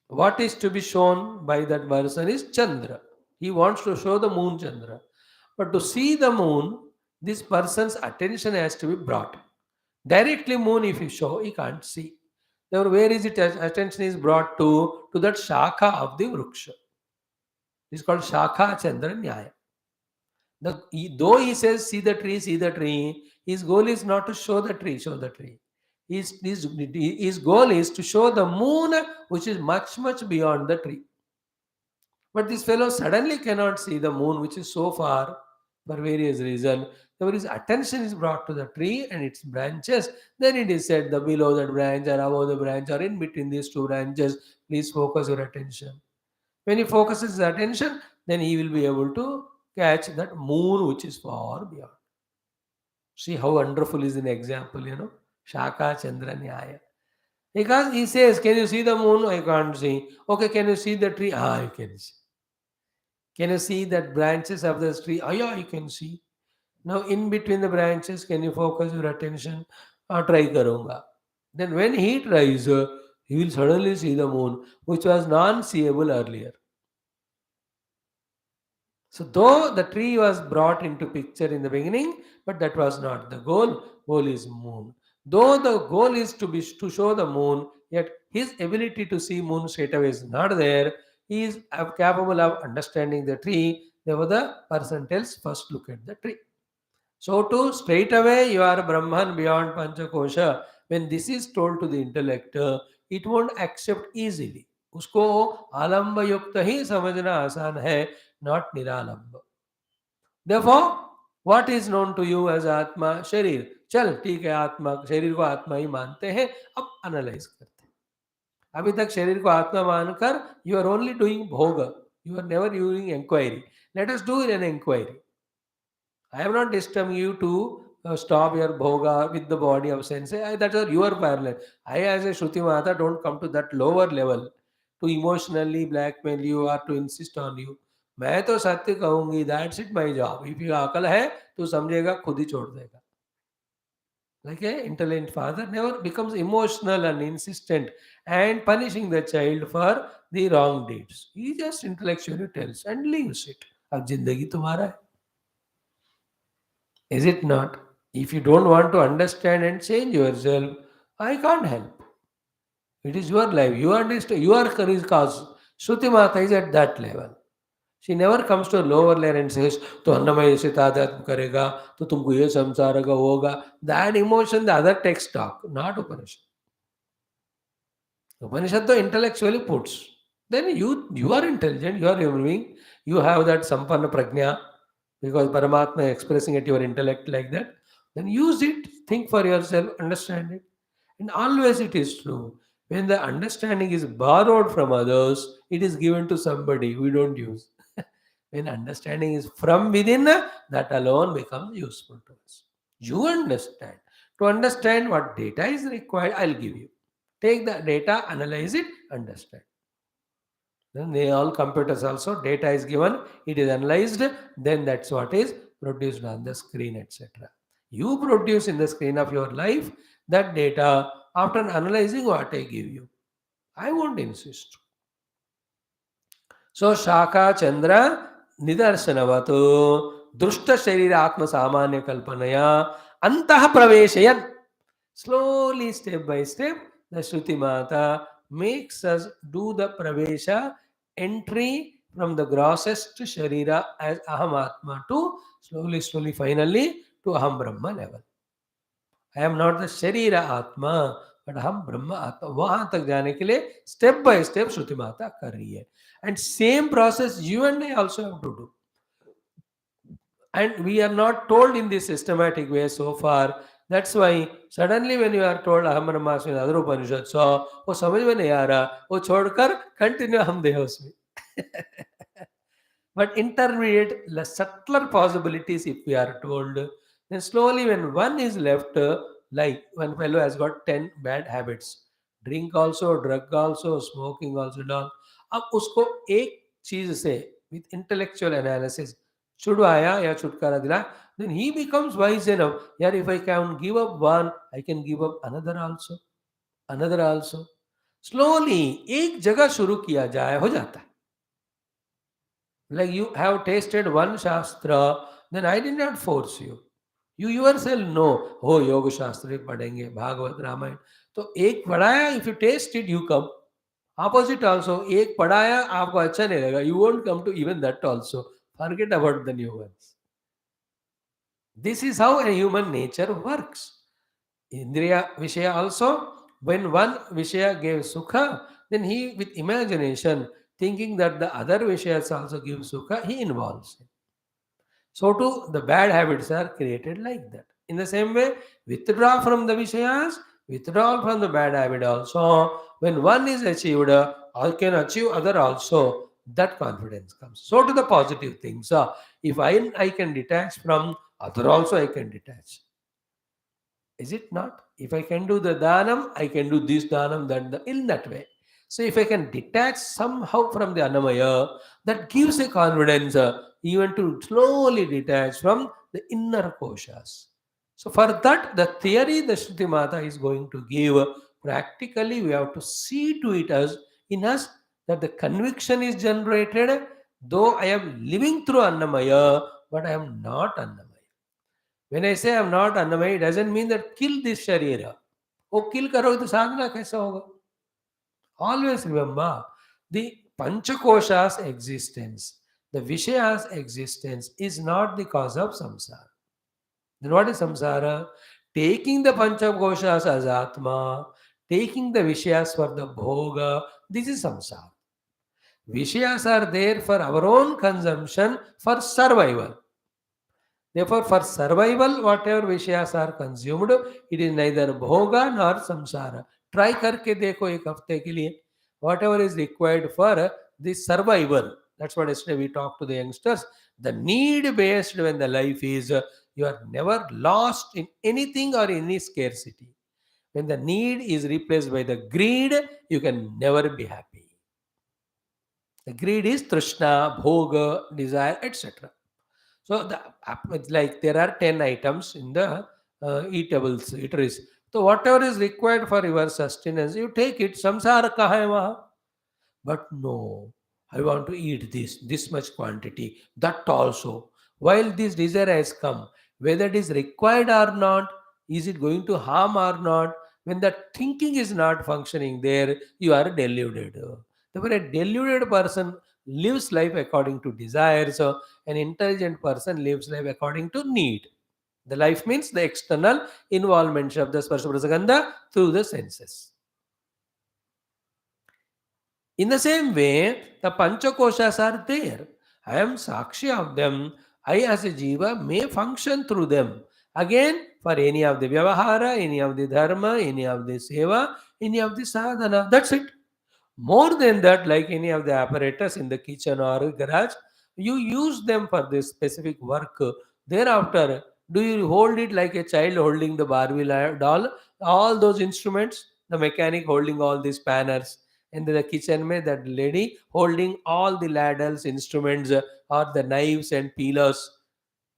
What is to be shown by that person is Chandra. He wants to show the moon Chandra. But to see the moon, this person's attention has to be brought. Directly moon if you show, he can't see. Therefore, where is it attention is brought to? To that Shakha of the Vruksha. It's called Shakha Chandra Nyaya. Though he says, see the tree, his goal is not to show the tree, show the tree. His goal is to show the moon, which is much, much beyond the tree. But this fellow suddenly cannot see the moon, which is so far for various reasons. Therefore, his attention is brought to the tree and its branches. Then it is said, the below that branch or above the branch or in between these two branches, please focus your attention. When he focuses his attention, then he will be able to catch that moon which is far beyond. See how wonderful is an example, Shaka Chandra Nyaya. Because he says, can you see the moon? I can't see. Okay, can you see the tree? I can see. Can you see that branches of the tree? Oh yeah, you can see. Now in between the branches, can you focus your attention? Try karunga. Then when he tries, he will suddenly see the moon, which was non-seeable earlier. So though the tree was brought into picture in the beginning, but that was not the goal. Goal is moon. Though the goal is to show the moon, yet his ability to see moon straight away is not there. He is capable of understanding the tree. Therefore, the person tells, first look at the tree. So too, straight away you are Brahman beyond Panchakosha. When this is told to the intellect, it won't accept easily. उसको आलंब युक्त ही समझना आसान है, not निरालंब. Therefore, what is known to you as आत्मा? शरीर. चल ठीक है, आत्मा शरीर को आत्मा ही मानते हैं. अब एनालाइज करते हैं. अभी तक शरीर को आत्मा मानकर you are only doing bhoga. You are never doing inquiry. Let us do an inquiry. I am not disturbing you to stop your bhoga with the body of sense. That's your parallel. I, as a Shruti Mata, don't come to that lower level to emotionally blackmail you or to insist on you. मैं तो सत्य कहूंगी, that's it my job. If you अकल है तो समझेगा, खुद ही छोड़ देगा. Like an intelligent father never becomes emotional and insistent and punishing the child for the wrong deeds. He just intellectually tells and leaves it. अब जिंदगी तुम्हारा है. Is it not? If you don't want to understand and change yourself, I can't help. It is your life. You understand. Your cause. Shruti Mata is at that level. She never comes to a lower layer and says, तो अन्नमय से तादात्म्य करेगा, तो तुमको ये संसार का होगा. That emotion, the other text talk, not Upanishad. Upanishad though intellectually puts. Then you are intelligent, you are human being, you have that sampanna prajna, because Paramatma is expressing at your intellect like that, then use it, think for yourself, understand it. And always it is true. When the understanding is borrowed from others, it is given to somebody we don't use. When understanding is from within, that alone becomes useful to us. You understand. To understand what data is required, I'll give you. Take the data, analyze it, understand. Then they all computers also, data is given, it is analyzed, then that's what is produced on the screen, etc. You produce in the screen of your life that data after analyzing what I give you. I won't insist. So Shaka Chandra Nidarshanavatu Drushta Sharira Atma Samanya Kalpanaya Antah Praveshayan. Slowly, step by step, the Shruti Mata makes us do the Pravesha entry from the grossest Sharira as Aham Atma to slowly, finally to Aham Brahma level. I am not the Sharira Atma, but Aham Brahma Atma. वहां तक जाने के लिए step by step Shruti Mata कर रही है. And same process you and I also have to do. And we are not told in this systematic way so far That's why suddenly when you are told Aham Brahmasmi in other Upanishads, so वो समझ में नहीं आ रहा, वो छोड़कर continue हम देह उसमें. But intermediate, less subtler possibilities, if we are told, then slowly when one is left, like one fellow has got 10 bad habits, drink also, drug also, smoking also, done. अब उसको एक चीज से with intellectual analysis छुड़वाया या छुटकारा दिला, then he becomes wise enough. Yeah, if I can give up one, I can give up another also. Slowly एक जगह शुरू किया जाए हो जाता है. Like you have tasted one Shastra, then I did not force you. You yourself know, oh, Yoga Shastra padenge, Bhagavad, Ramayana. तो एक पढ़ाया, if you taste it, you come. Opposite also, एक पढ़ाया आपको अच्छा नहीं लगा, you won't come to even that also. Forget about the new ones. This is how a human nature works. Indriya Vishaya also, when one Vishaya gave Sukha, then he with imagination, thinking that the other Vishayas also give Sukha, he involves it. So too, the bad habits are created like that. In the same way, withdraw from the Vishayas, withdrawal from the bad habit also. When one is achieved, I can achieve other also. That confidence comes. So to the positive things. If I can detach from other also, I can detach. Is it not? If I can do the dhanam, I can do this dhanam, in that way. So if I can detach somehow from the annamaya, that gives a confidence even to slowly detach from the inner koshas. So for that, the theory the Shruti Mata is going to give, practically we have to see to it as in us that the conviction is generated, though I am living through annamaya, but I am not annamaya. When I say I'm not Annamaya, it doesn't mean that kill this Sharira. Oh, kill करोगे तो साधना कैसा होगा? Always remember, the Panchakoshas existence, the Vishayas existence is not the cause of samsara. Then what is samsara? Taking the Panchakoshas as Atma, taking the Vishayas for the Bhoga, this is samsara. Vishayas are there for our own consumption, for survival. Therefore, for survival, whatever Vishayas are consumed, it is neither bhoga nor samsara. Try करके देखो एक हफ्ते के लिए. Whatever is required for the survival. That's what yesterday we talked to the youngsters. The need based when the life is, you are never lost in anything or any scarcity. When the need is replaced by the greed, you can never be happy. The greed is trishna, bhoga, desire, etc. So it's like there are 10 items in the eateries. So whatever is required for your sustenance, you take it. Samsara kaha hai wahan? But no, I want to eat this much quantity, that also. While this desire has come, whether it is required or not, is it going to harm or not, when that thinking is not functioning there, you are deluded. Therefore, a deluded person lives life according to desires, an intelligent person lives life according to need. The life means the external involvement of the Sparsha Prasagandha through the senses. In the same way, the Panchakoshas are there. I am Sakshi of them. I, as a Jiva, may function through them. Again, for any of the Vyavahara, any of the Dharma, any of the Seva, any of the Sadhana. That's it. More than that, like any of the apparatus in the kitchen or garage, you use them for this specific work. Thereafter, do you hold it like a child holding the Barbie doll? All those instruments, the mechanic holding all these spanners, and the kitchen mein that lady holding all the ladles, instruments, or the knives and peelers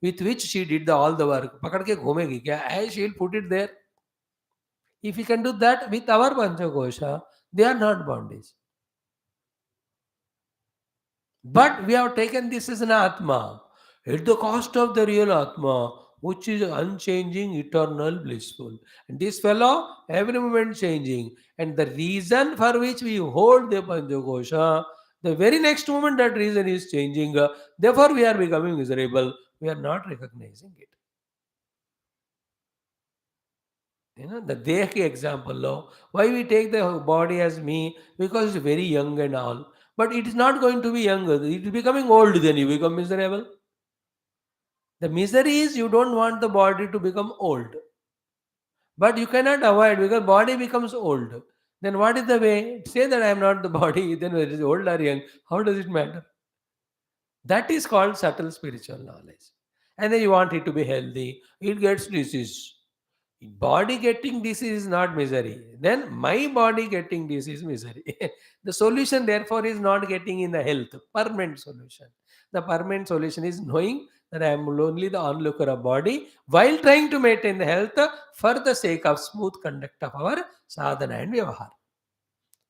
with which she did all the work. पकड़ के घूमेगी क्या? She'll put it there. If we can do that with our Panchakosha, they are not bondage. But we have taken this as an Atma at the cost of the real Atma, which is unchanging, eternal, blissful. And this fellow, every moment changing. And the reason for which we hold the Panchakosha, the very next moment that reason is changing. Therefore, we are becoming miserable. We are not recognizing it. The Dehki example, why we take the body as me? Because it's very young and all. But it is not going to be young. It is becoming old, then you become miserable. The misery is you don't want the body to become old. But you cannot avoid because body becomes old. Then what is the way? Say that I am not the body, then whether it is old or young, how does it matter? That is called subtle spiritual knowledge. And then you want it to be healthy, it gets disease. Body getting disease is not misery. Then my body getting disease is misery. The solution, therefore, is not getting in the health, permanent solution. The permanent solution is knowing that I am only the onlooker of body while trying to maintain the health for the sake of smooth conduct of our sadhana and व्यवहार.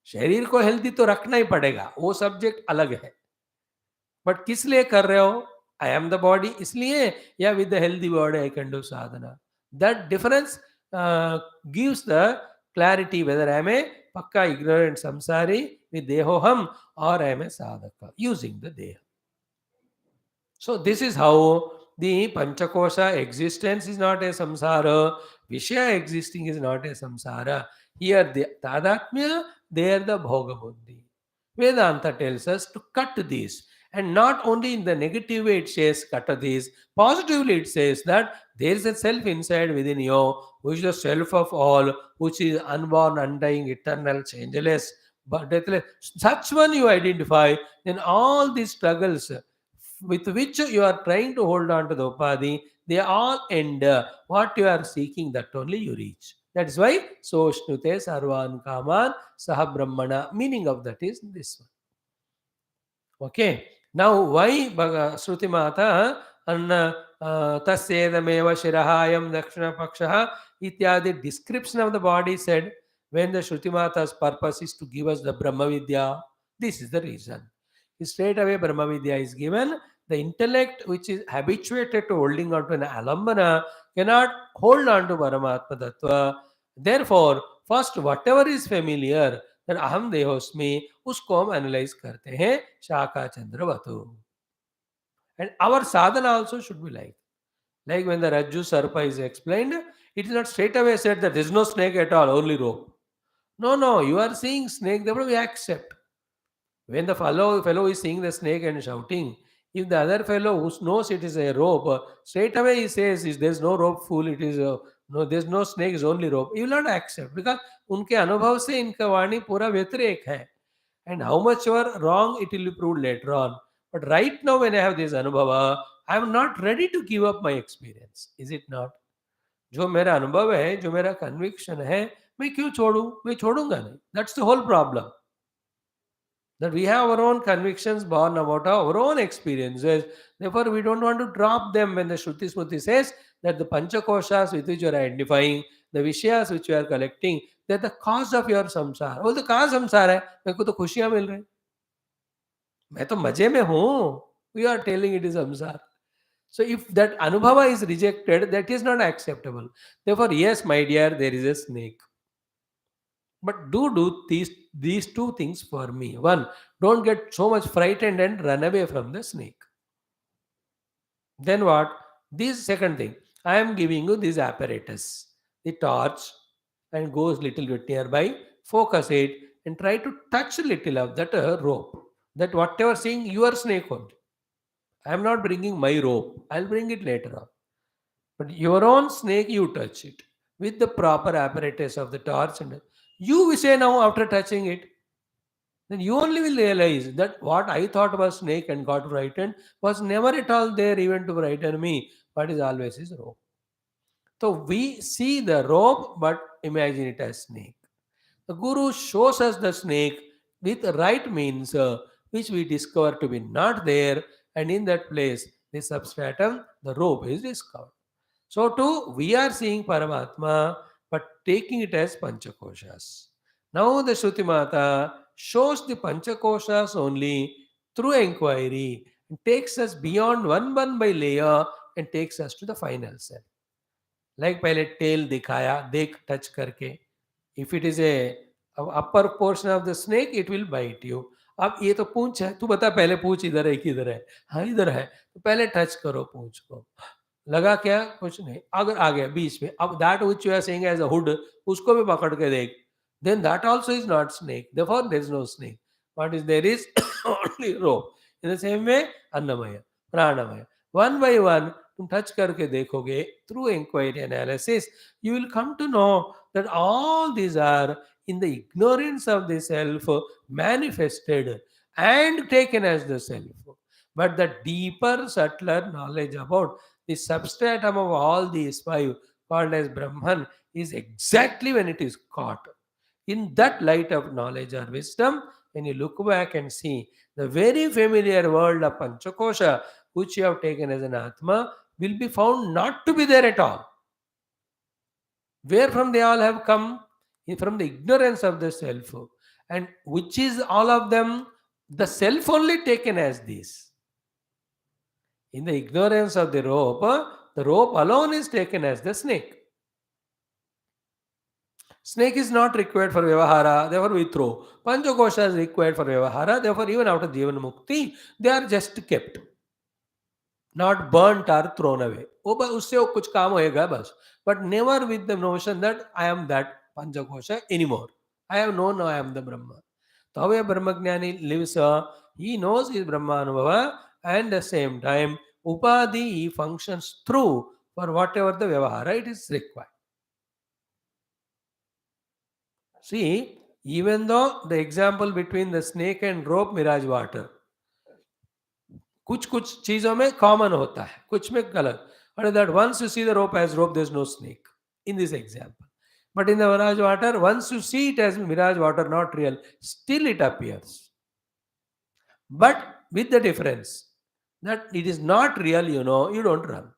शरीर को healthy तो रखना ही पड़ेगा, वो subject अलग है. But किस लिए कर रहे हो? आई एम द बॉडी इसलिए, या with the healthy body I can do sadhana. That difference gives the clarity whether I am a पक्का इग्नोरेंट संसारी विद देहोहम और आई एम ए साधक यूजिंग द देह. So this is how the Panchakosha existence is not a samsara, Vishaya existing is not a samsara. Here the Tadatmya, there the Bhoga Buddhi. Vedanta tells us to cut this. And not only in the negative way it says cut this, positively it says that there is a self inside within you, which is the self of all, which is unborn, undying, eternal, changeless, but deathless. Such one you identify, then all these struggles with which you are trying to hold on to the upadhi, they all end. What you are seeking, that only you reach. That is why so shnute sarvan kaman saha brahmana. Meaning of that is this one. Okay. Now why Shruti Mata anna tassedameva shirahayam dakshina pakshaha ityadi description of the body said when the Shruti Mata's purpose is to give us the Brahma Vidya. This is the reason. Straight away Brahma Vidya is given. The intellect which is habituated to holding on to an alambana cannot hold on to Paramatma Tattva. Therefore, first whatever is familiar, that aham dehosmi, usko hum analyze karte hain Shaka Chandravatu. And our sadhana also should be like when the Rajju Sarpa is explained, it is not straight away said that there is no snake at all, only rope. No, you are seeing snake, therefore we accept. When the fellow is seeing the snake and shouting, if the other fellow who knows it is a rope, straight away he says, "There's no rope, fool. It is no. There's no snake. It's only rope." You will not accept because उनके अनुभव से इनका वाणी पूरा व्यतिरेक है. And how much you are wrong, it will be proved later on. But right now, when I have this अनुभव, I am not ready to give up my experience. Is it not? जो मेरा अनुभव है, जो मेरा conviction है, मैं क्यों छोड़ूं? मैं छोड़ूंगा नहीं. That's the whole problem. That we have our own convictions born about our own experiences. Therefore, we don't want to drop them when the Shruti Smriti says that the Panchakoshas with which you are identifying, the Vishayas which you are collecting, they're the cause of your samsara. बोलते कहाँ संसार है? मेरे को तो खुशियाँ मिल रही. मैं तो मजे में हूँ. We are telling it is samsara. So if that anubhava is rejected, that is not acceptable. Therefore, yes, my dear, there is a snake. But do these two things for me. One, don't get so much frightened and run away from the snake. Then what? This second thing, I am giving you this apparatus, the torch, and goes little bit nearby, focus it, and try to touch little of that rope. That whatever seeing your snake only. I am not bringing my rope. I'll bring it later on. But your own snake, you touch it with the proper apparatus of the torch, and you will say now after touching it, then you only will realize that what I thought was snake and got frightened was never at all there even to frighten me. What is always is rope. So we see the rope but imagine it as snake. The Guru shows us the snake with the right means, which we discover to be not there, and in that place, the substratum, the rope is discovered. So too, we are seeing Paramatma, but taking it as Panchakoshas. Now the Shruti Mata shows the Panchakoshas only through inquiry and takes us beyond one by layer and takes us to the final self. Like पहले tail दिखाया, देख touch करके. If it is a upper portion of the snake, it will bite you. अब ये तो पूंछ है, तू बता पहले पूंछ इधर है किधर है? हाँ इधर है. तो पहले टच करो पूंछ को. लगा क्या? कुछ नहीं. अगर आ गया बीच में, अब that which you are saying as a hood, उसको भी पकड़ के देख. Then that also is not snake. Therefore, there is no snake. What is there is only rope. In the same way, Annamaya, Pranamaya. One by one, तुम touch करके देखोगे, through inquiry analysis, you will come to know that all these are in the ignorance of the self manifested and taken as the self. But the deeper, subtler knowledge about the substratum of all these five, called as Brahman, is exactly when it is caught. In that light of knowledge or wisdom, when you look back and see the very familiar world of Panchakosha, which you have taken as an Atma, will be found not to be there at all. Where from they all have come? From the ignorance of the self. And which is all of them? The self only taken as this. In the ignorance of the rope alone is taken as the snake. Snake is not required for Vyavahara, therefore we throw. Panchakosha is required for Vyavahara, therefore even after Jivan Mukti, they are just kept. Not burnt or thrown away. उससे वो कुछ काम होएगा बस. But never with the notion that I am that Panchakosha anymore. I have known now I am the Brahma. So how a Brahmagnani lives, he knows his Brahma Anubhava, and at the same time, Upadhi he functions through for whatever the Vyavahara it is required. See, even though the example between the snake and rope mirage water, कुछ कुछ चीजों में common होता है, कुछ में गलत. But that once you see the rope as rope, there's no snake in this example. But in the mirage water, once you see it as mirage water, not real, still it appears. But with the difference that it is not real, you don't run.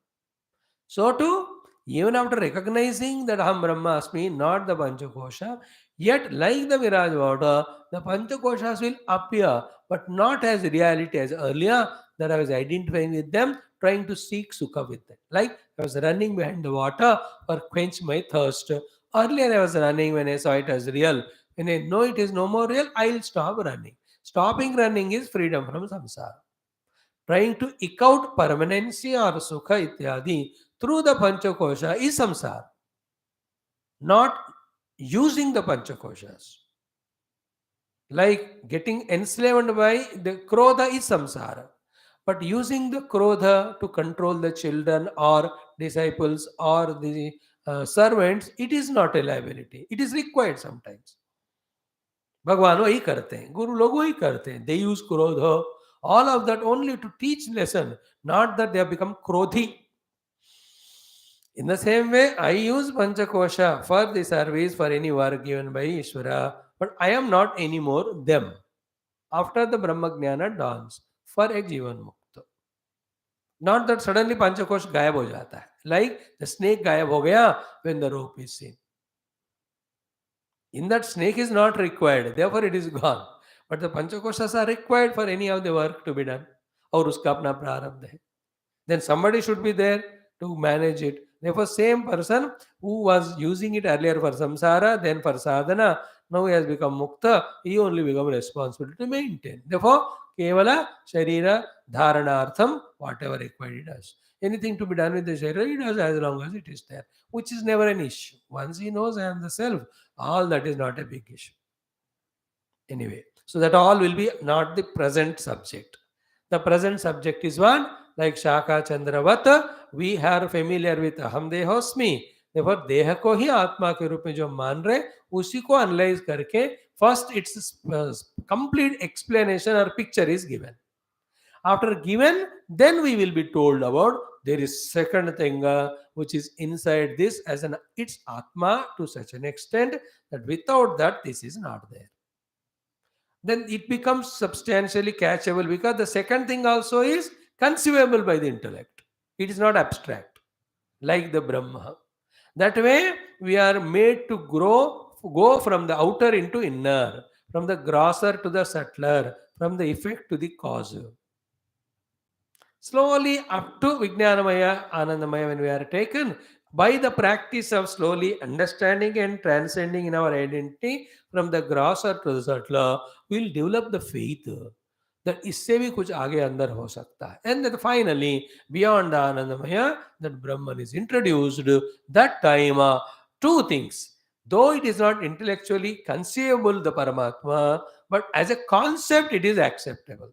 So too, even after recognizing that Aham Brahma Asmi, not the Panchakosha, yet like the mirage water, the Panchakoshas will appear, but not as reality as earlier, that I was identifying with them, trying to seek sukha with them. Like I was running behind the water or quench my thirst. Earlier I was running when I saw it as real. When I know it is no more real, I will stop running. Stopping running is freedom from samsara. Trying to eke out permanency or sukha ityadi through the Panchakosha is samsara. Not using the Panchakoshas. Like getting enslaved by the Krodha is samsara. But using the Krodha to control the children or disciples or the servants, it is not a liability. It is required sometimes. भगवान वही करते हैं, गुरु लोग वही करते हैं. They use Krodha, all of that only to teach lesson, not that they have become Krodhi. In the same way, I use Panchakosha for the service for any work given by Ishvara, but I am not anymore them. After the Brahma Jnana dawns for a Jivan Mukta. Not that suddenly Panchakosh गायब हो जाता है. Like the snake गायब हो गया when the rope is seen. In that snake is not required, therefore it is gone. But the Panchakoshas are required for any of the work to be done. और उसका अपना प्रारब्ध है. Then somebody should be there to manage it. Therefore, same person who was using it earlier for samsara, then for sadhana, now he has become mukta, he only become responsible to maintain. Therefore, kevala sharira dharanartham, whatever required he does. Anything to be done with the sharira, he does as long as it is there, which is never an issue. Once he knows I am the self, all that is not a big issue. Anyway, so that all will be not the present subject. The present subject is one, like Shaka Chandravata, we are familiar with Aham Dehosmi. Therefore, देह को ही आत्मा के रूप में जो मान रहे, उसी को analyze करके, first its complete explanation or picture is given. After given, then we will be told about there is second thing which is inside this as an its Atma to such an extent that without that this is not there. Then it becomes substantially catchable because the second thing also is conceivable by the intellect. It is not abstract like the Brahma. That way we are made to go from the outer into inner, from the grosser to the subtler, from the effect to the cause. Slowly up to Vijnanamaya, Anandamaya, when we are taken, by the practice of slowly understanding and transcending in our identity from the grosser to the subtler, we will develop the faith that इससे भी कुछ आगे अंदर हो सकता है. And then finally, beyond the Anandamaya, that Brahman is introduced. That time, two things. Though it is not intellectually conceivable, the Paramatma, but as a concept, it is acceptable.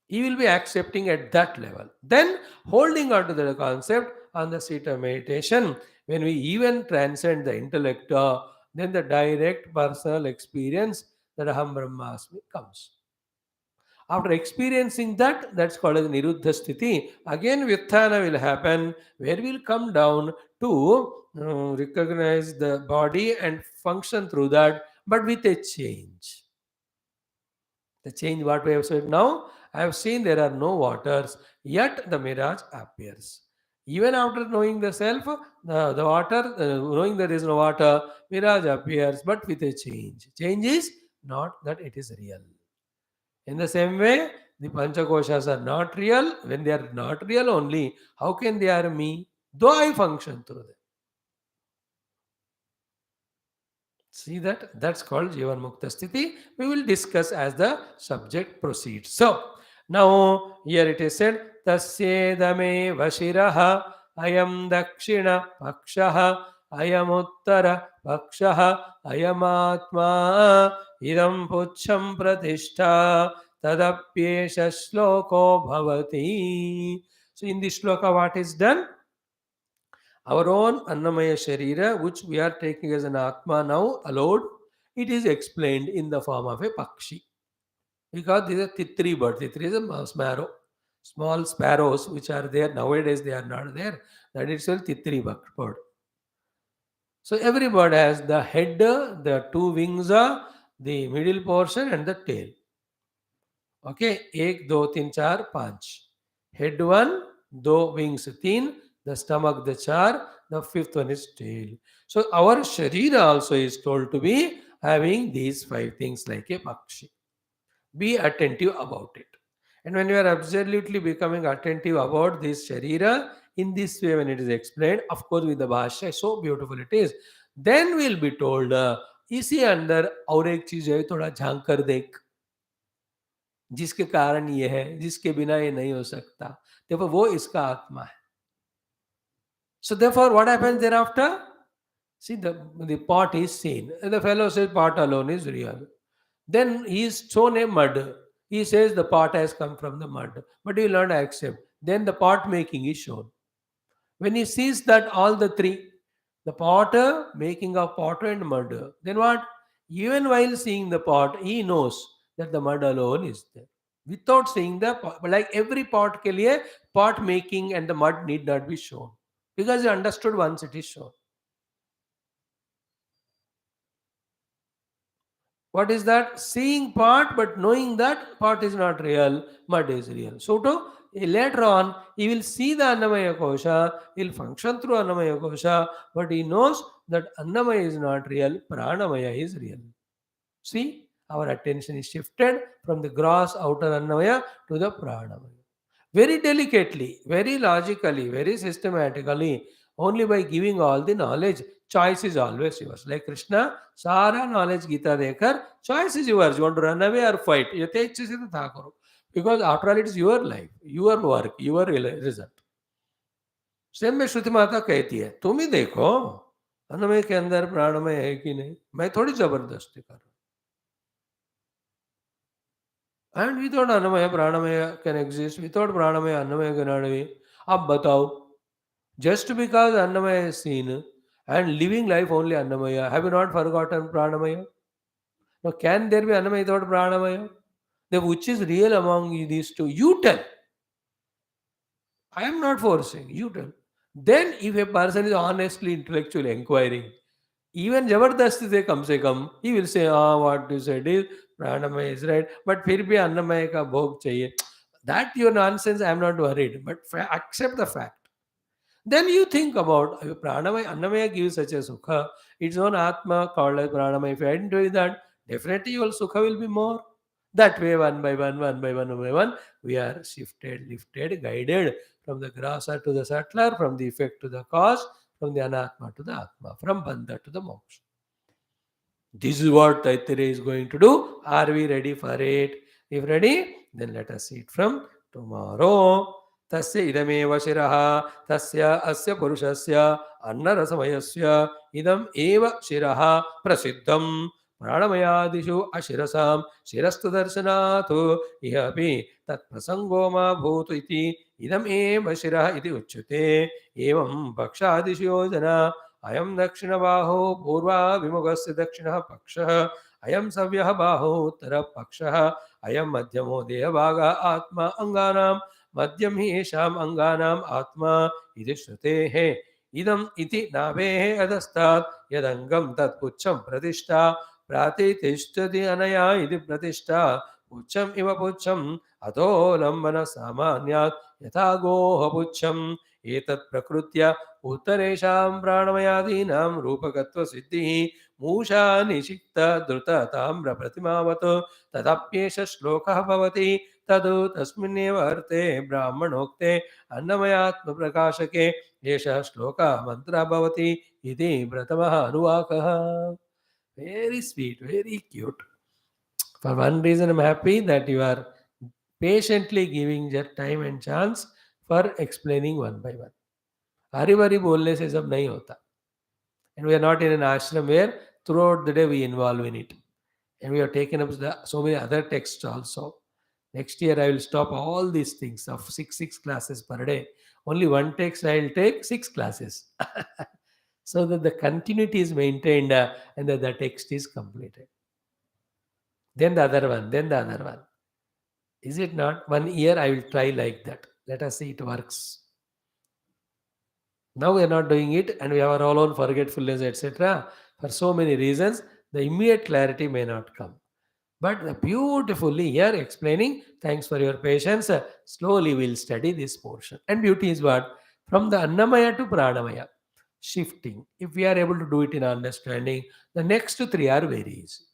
He will be accepting at that level. Then, holding on to the concept on the seat of meditation, when we even transcend the intellect, then the direct personal experience that Aham Brahmasmi comes. After experiencing that, that's called as Niruddha Sthiti. Again, Vyuthana will happen, where we'll come down to recognize the body and function through that, but with a change. The change what we have said now, I have seen there are no waters, yet the mirage appears. Even after knowing the self, the water, knowing that there is no water, mirage appears, but with a change. Change is not that it is real. In the same way, the Panchakoshas are not real. When they are not real only, how can they are me? Though I function through them. See that? That's called Jivan Mukta Sthiti. We will discuss as the subject proceeds. So, now here it is said, Tasyedame Vashiraha Ayam Dakshina Pakshaha Ayam Uttara Pakshaha Ayam Atma Idam Pucham Pratishtha Tadapyesha Shloko Bhavati. So, in this shloka, what is done? Our own Annamaya Sharira, which we are taking as an Atma now, allowed, it is explained in the form of a Pakshi. Because this is a Titri bird. Titri is a sparrow. Small sparrows which are there, nowadays they are not there. That itself Titri bird. So every bird has the head, the two wings, the middle portion and the tail. Okay, एक दो तीन चार पांच. Head one, दो wings तीन, the stomach the char, the fifth one is tail. So our sharira also is told to be having these five things like a pakshi. Be attentive about it. And when you are absolutely becoming attentive about this sharira, in this way when it is explained, of course with the bhashya, so beautiful it is, then we'll be told, इसी अंदर और एक चीज है थोड़ा झांक कर देख, जिसके कारण ये है, जिसके बिना ये नहीं हो सकता, देखो वो इसका आत्मा है. So therefore what happens thereafter? See, the pot is seen. The fellow says pot alone is real. Then he is shown a mud. He says the pot has come from the mud. But he will not accept. Then the pot making is shown. When he sees that all the three, the potter making of potter and mud, then what? Even while seeing the pot, he knows that the mud alone is there. Without seeing the pot, like every pot ke liye, pot making and the mud need not be shown. Because he understood once it is shown. What is that? Seeing part but knowing that part is not real, mud is real. So to later on, he will see the Annamaya Kosha, he will function through Annamaya Kosha, but he knows that Annamaya is not real, Pranamaya is real. See, our attention is shifted from the gross outer Annamaya to the Pranamaya. Very delicately, very logically, very systematically, only by giving all the knowledge, choice is always yours. Like Krishna, Sara knowledge Gita dekar, choice is yours. You want to run away or fight? Because after all, it is your life, your work, your result. Same में श्रुति माता कहती है, तुम ही देखो अन्नमय के अंदर प्राणमय है कि नहीं, मैं थोड़ी जबरदस्ती कर रहा हूं. And without Annamaya, Pranamaya can exist. Without Pranamaya, Annamaya cannot be. अब बताओ, just because Annamaya is seen and living life only Annamaya, have you not forgotten Pranamaya? Now, can there be Annamaya without Pranamaya? Then which is real among these two? You tell. I am not forcing. You tell. Then, if a person is honestly intellectually inquiring, even जबरदस्ती से कम से कम he will say, what you said is pranamaya is right, but फिर भी अन्नमय का भोग चाहिए. That your nonsense, I am not worried, but accept the fact. Then you think about pranamaya, annamaya gives such a sukha, its own atma called as pranamaya. If you identify that, definitely your sukha will be more. That way, one by one, one by one, one by one, we are shifted, lifted, guided from the grasa to the subtler, from the effect to the cause, from the anatma to the atma, from bandha to the moksha. This is what Taittiriya is going to do. Are we ready for it? If ready, then let us see it from tomorrow. Tasya idameva shiraha, tasya asya purushasya, annarasamayasya, idam eva shiraha prasiddham, प्राणमयादिषु अशिरसां शिरस्तु दर्शनात् इह अपि तत्प्रसङ्गो मा भूतु इति इदमेव शिरः इति उच्यते। एवं पक्षादिषु योजना अयं दक्षिणबाहो पूर्वाभिमुखस्य दक्षिणः पक्षः, अयं सव्यः बाहो उत्तरः पक्षः, अयं मध्यमो देहभागः आत्मा अङ्गानां मध्यं हि येषाम् अङ्गानाम् आत्मा इति श्रुतेः। इदम् इति नाभेः अधस्तात् यदङ्गं तत् पुच्छं प्रतिष्ठा प्रातितिष्ठति अनया इति प्रतिष्ठा पुच्छम् इव पुच्छम् अतो लम्बन सामान्यात् यथा गोः पुच्छम्। एतत् प्रकृत्य उत्तरेषां प्राणमयादीनां रूपकत्वसिद्धिः मूषा निषिक्त धृत ताम्रप्रतिमावत् तदप्येष श्लोकः भवति। तद् तस्मिन्नेव अर्थे ब्राह्मणोक्ते अन्नमयात्मप्रकाशके एषः श्लोकः मन्त्रः भवति इति प्रथमः अनुवाकः। Very sweet, very cute. For one reason, I'm happy that you are patiently giving your time and chance for explaining one by one. हरी भरी बोलने से सब नहीं होता. And we are not in an ashram where throughout the day we involve in it. And we have taken up so many other texts also. Next year I will stop all these things of six classes per day. Only one text I will take 6 classes. So that the continuity is maintained and that the text is completed. Then the other one, then the other one. Is it not? 1 year I will try like that. Let us see it works. Now we are not doing it and we have our own forgetfulness, etc. For so many reasons, the immediate clarity may not come. But beautifully here explaining, thanks for your patience. Slowly we'll study this portion. And beauty is what? From the Annamaya to Pranamaya, shifting. If we are able to do it in understanding, the next 3 are very easy.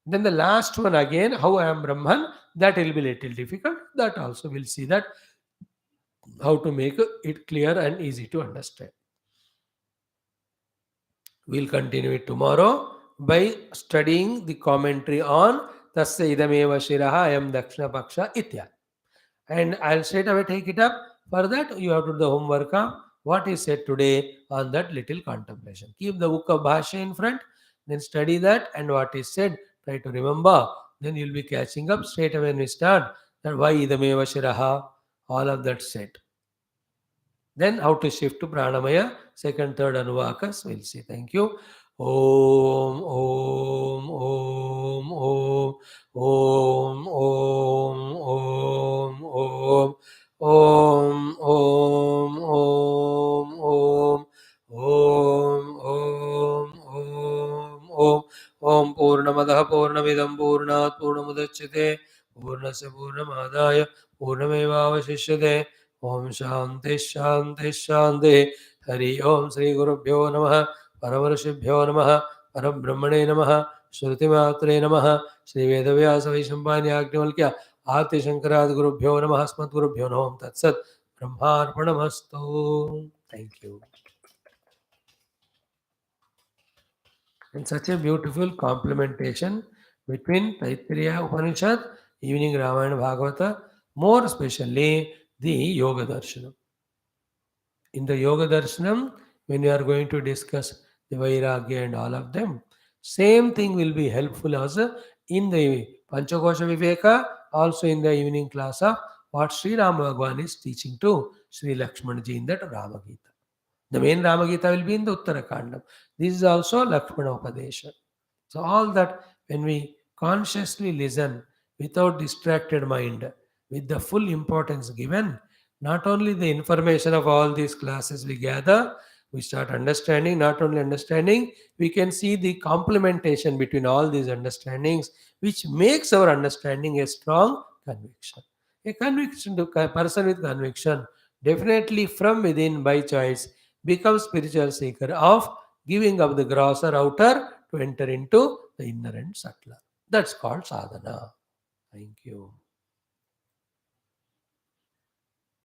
Then the last one again, how I am Brahman, that will be little difficult. That also we'll see that how to make it clear and easy to understand. We'll continue it tomorrow by studying the commentary on Tasya idameva shiraha ayam dakshina paksha itya. And I'll straight away take it up. For that, you have to do the homework of what is said today on that little contemplation. Keep the book of Bhashyam in front, then study that and what is said. Try to remember. Then you'll be catching up straight away when we start. That why idameva shiraha, all of that said. Then how to shift to Pranamaya, second, third Anuvakas, we'll see. Thank you. Om, Om, Om, Om, Om, Om, Om, Om, Om, Om, Om, Om, Om, Om, Om, Om Purnamadaha Purnamidam Purnat Purnamudachyate Purnasya Purnamadaya Purnamevavashishyate. Om Shanti Shanti Shanti. Hari Om Sri Gurubhyo Namaha Paramarshibhyo Namaha Parabrahmane Namaha Shruti Matre Namaha Shri Vedavyasa Vaishampani Agnivalkya Ati Shankara Gurubhyo Namaha Asmat Gurubhyo Namaha Tat Sat Brahmarpanamastu. Thank you. And such a beautiful complementation between Taittiriya Upanishad, evening Ramayana Bhagavata, more especially the Yoga Darshanam. In the Yoga Darshanam, when you are going to discuss the Vairagya and all of them, same thing will be helpful also in the Panchakosha Viveka, also in the evening class of what Sri Rama Bhagwan is teaching to Sri Lakshmanaji in that Rama Gita. The main Rama Gita will be in the Uttarakandam. This is also Lakshmana Upadesha. So all that when we consciously listen without distracted mind, with the full importance given, not only the information of all these classes we gather, we start understanding, not only understanding, we can see the complementation between all these understandings, which makes our understanding a strong conviction. A conviction to a person with conviction, definitely from within by choice, becomes spiritual seeker of giving up the grosser outer to enter into the inner and subtler. That's called sadhana. Thank you.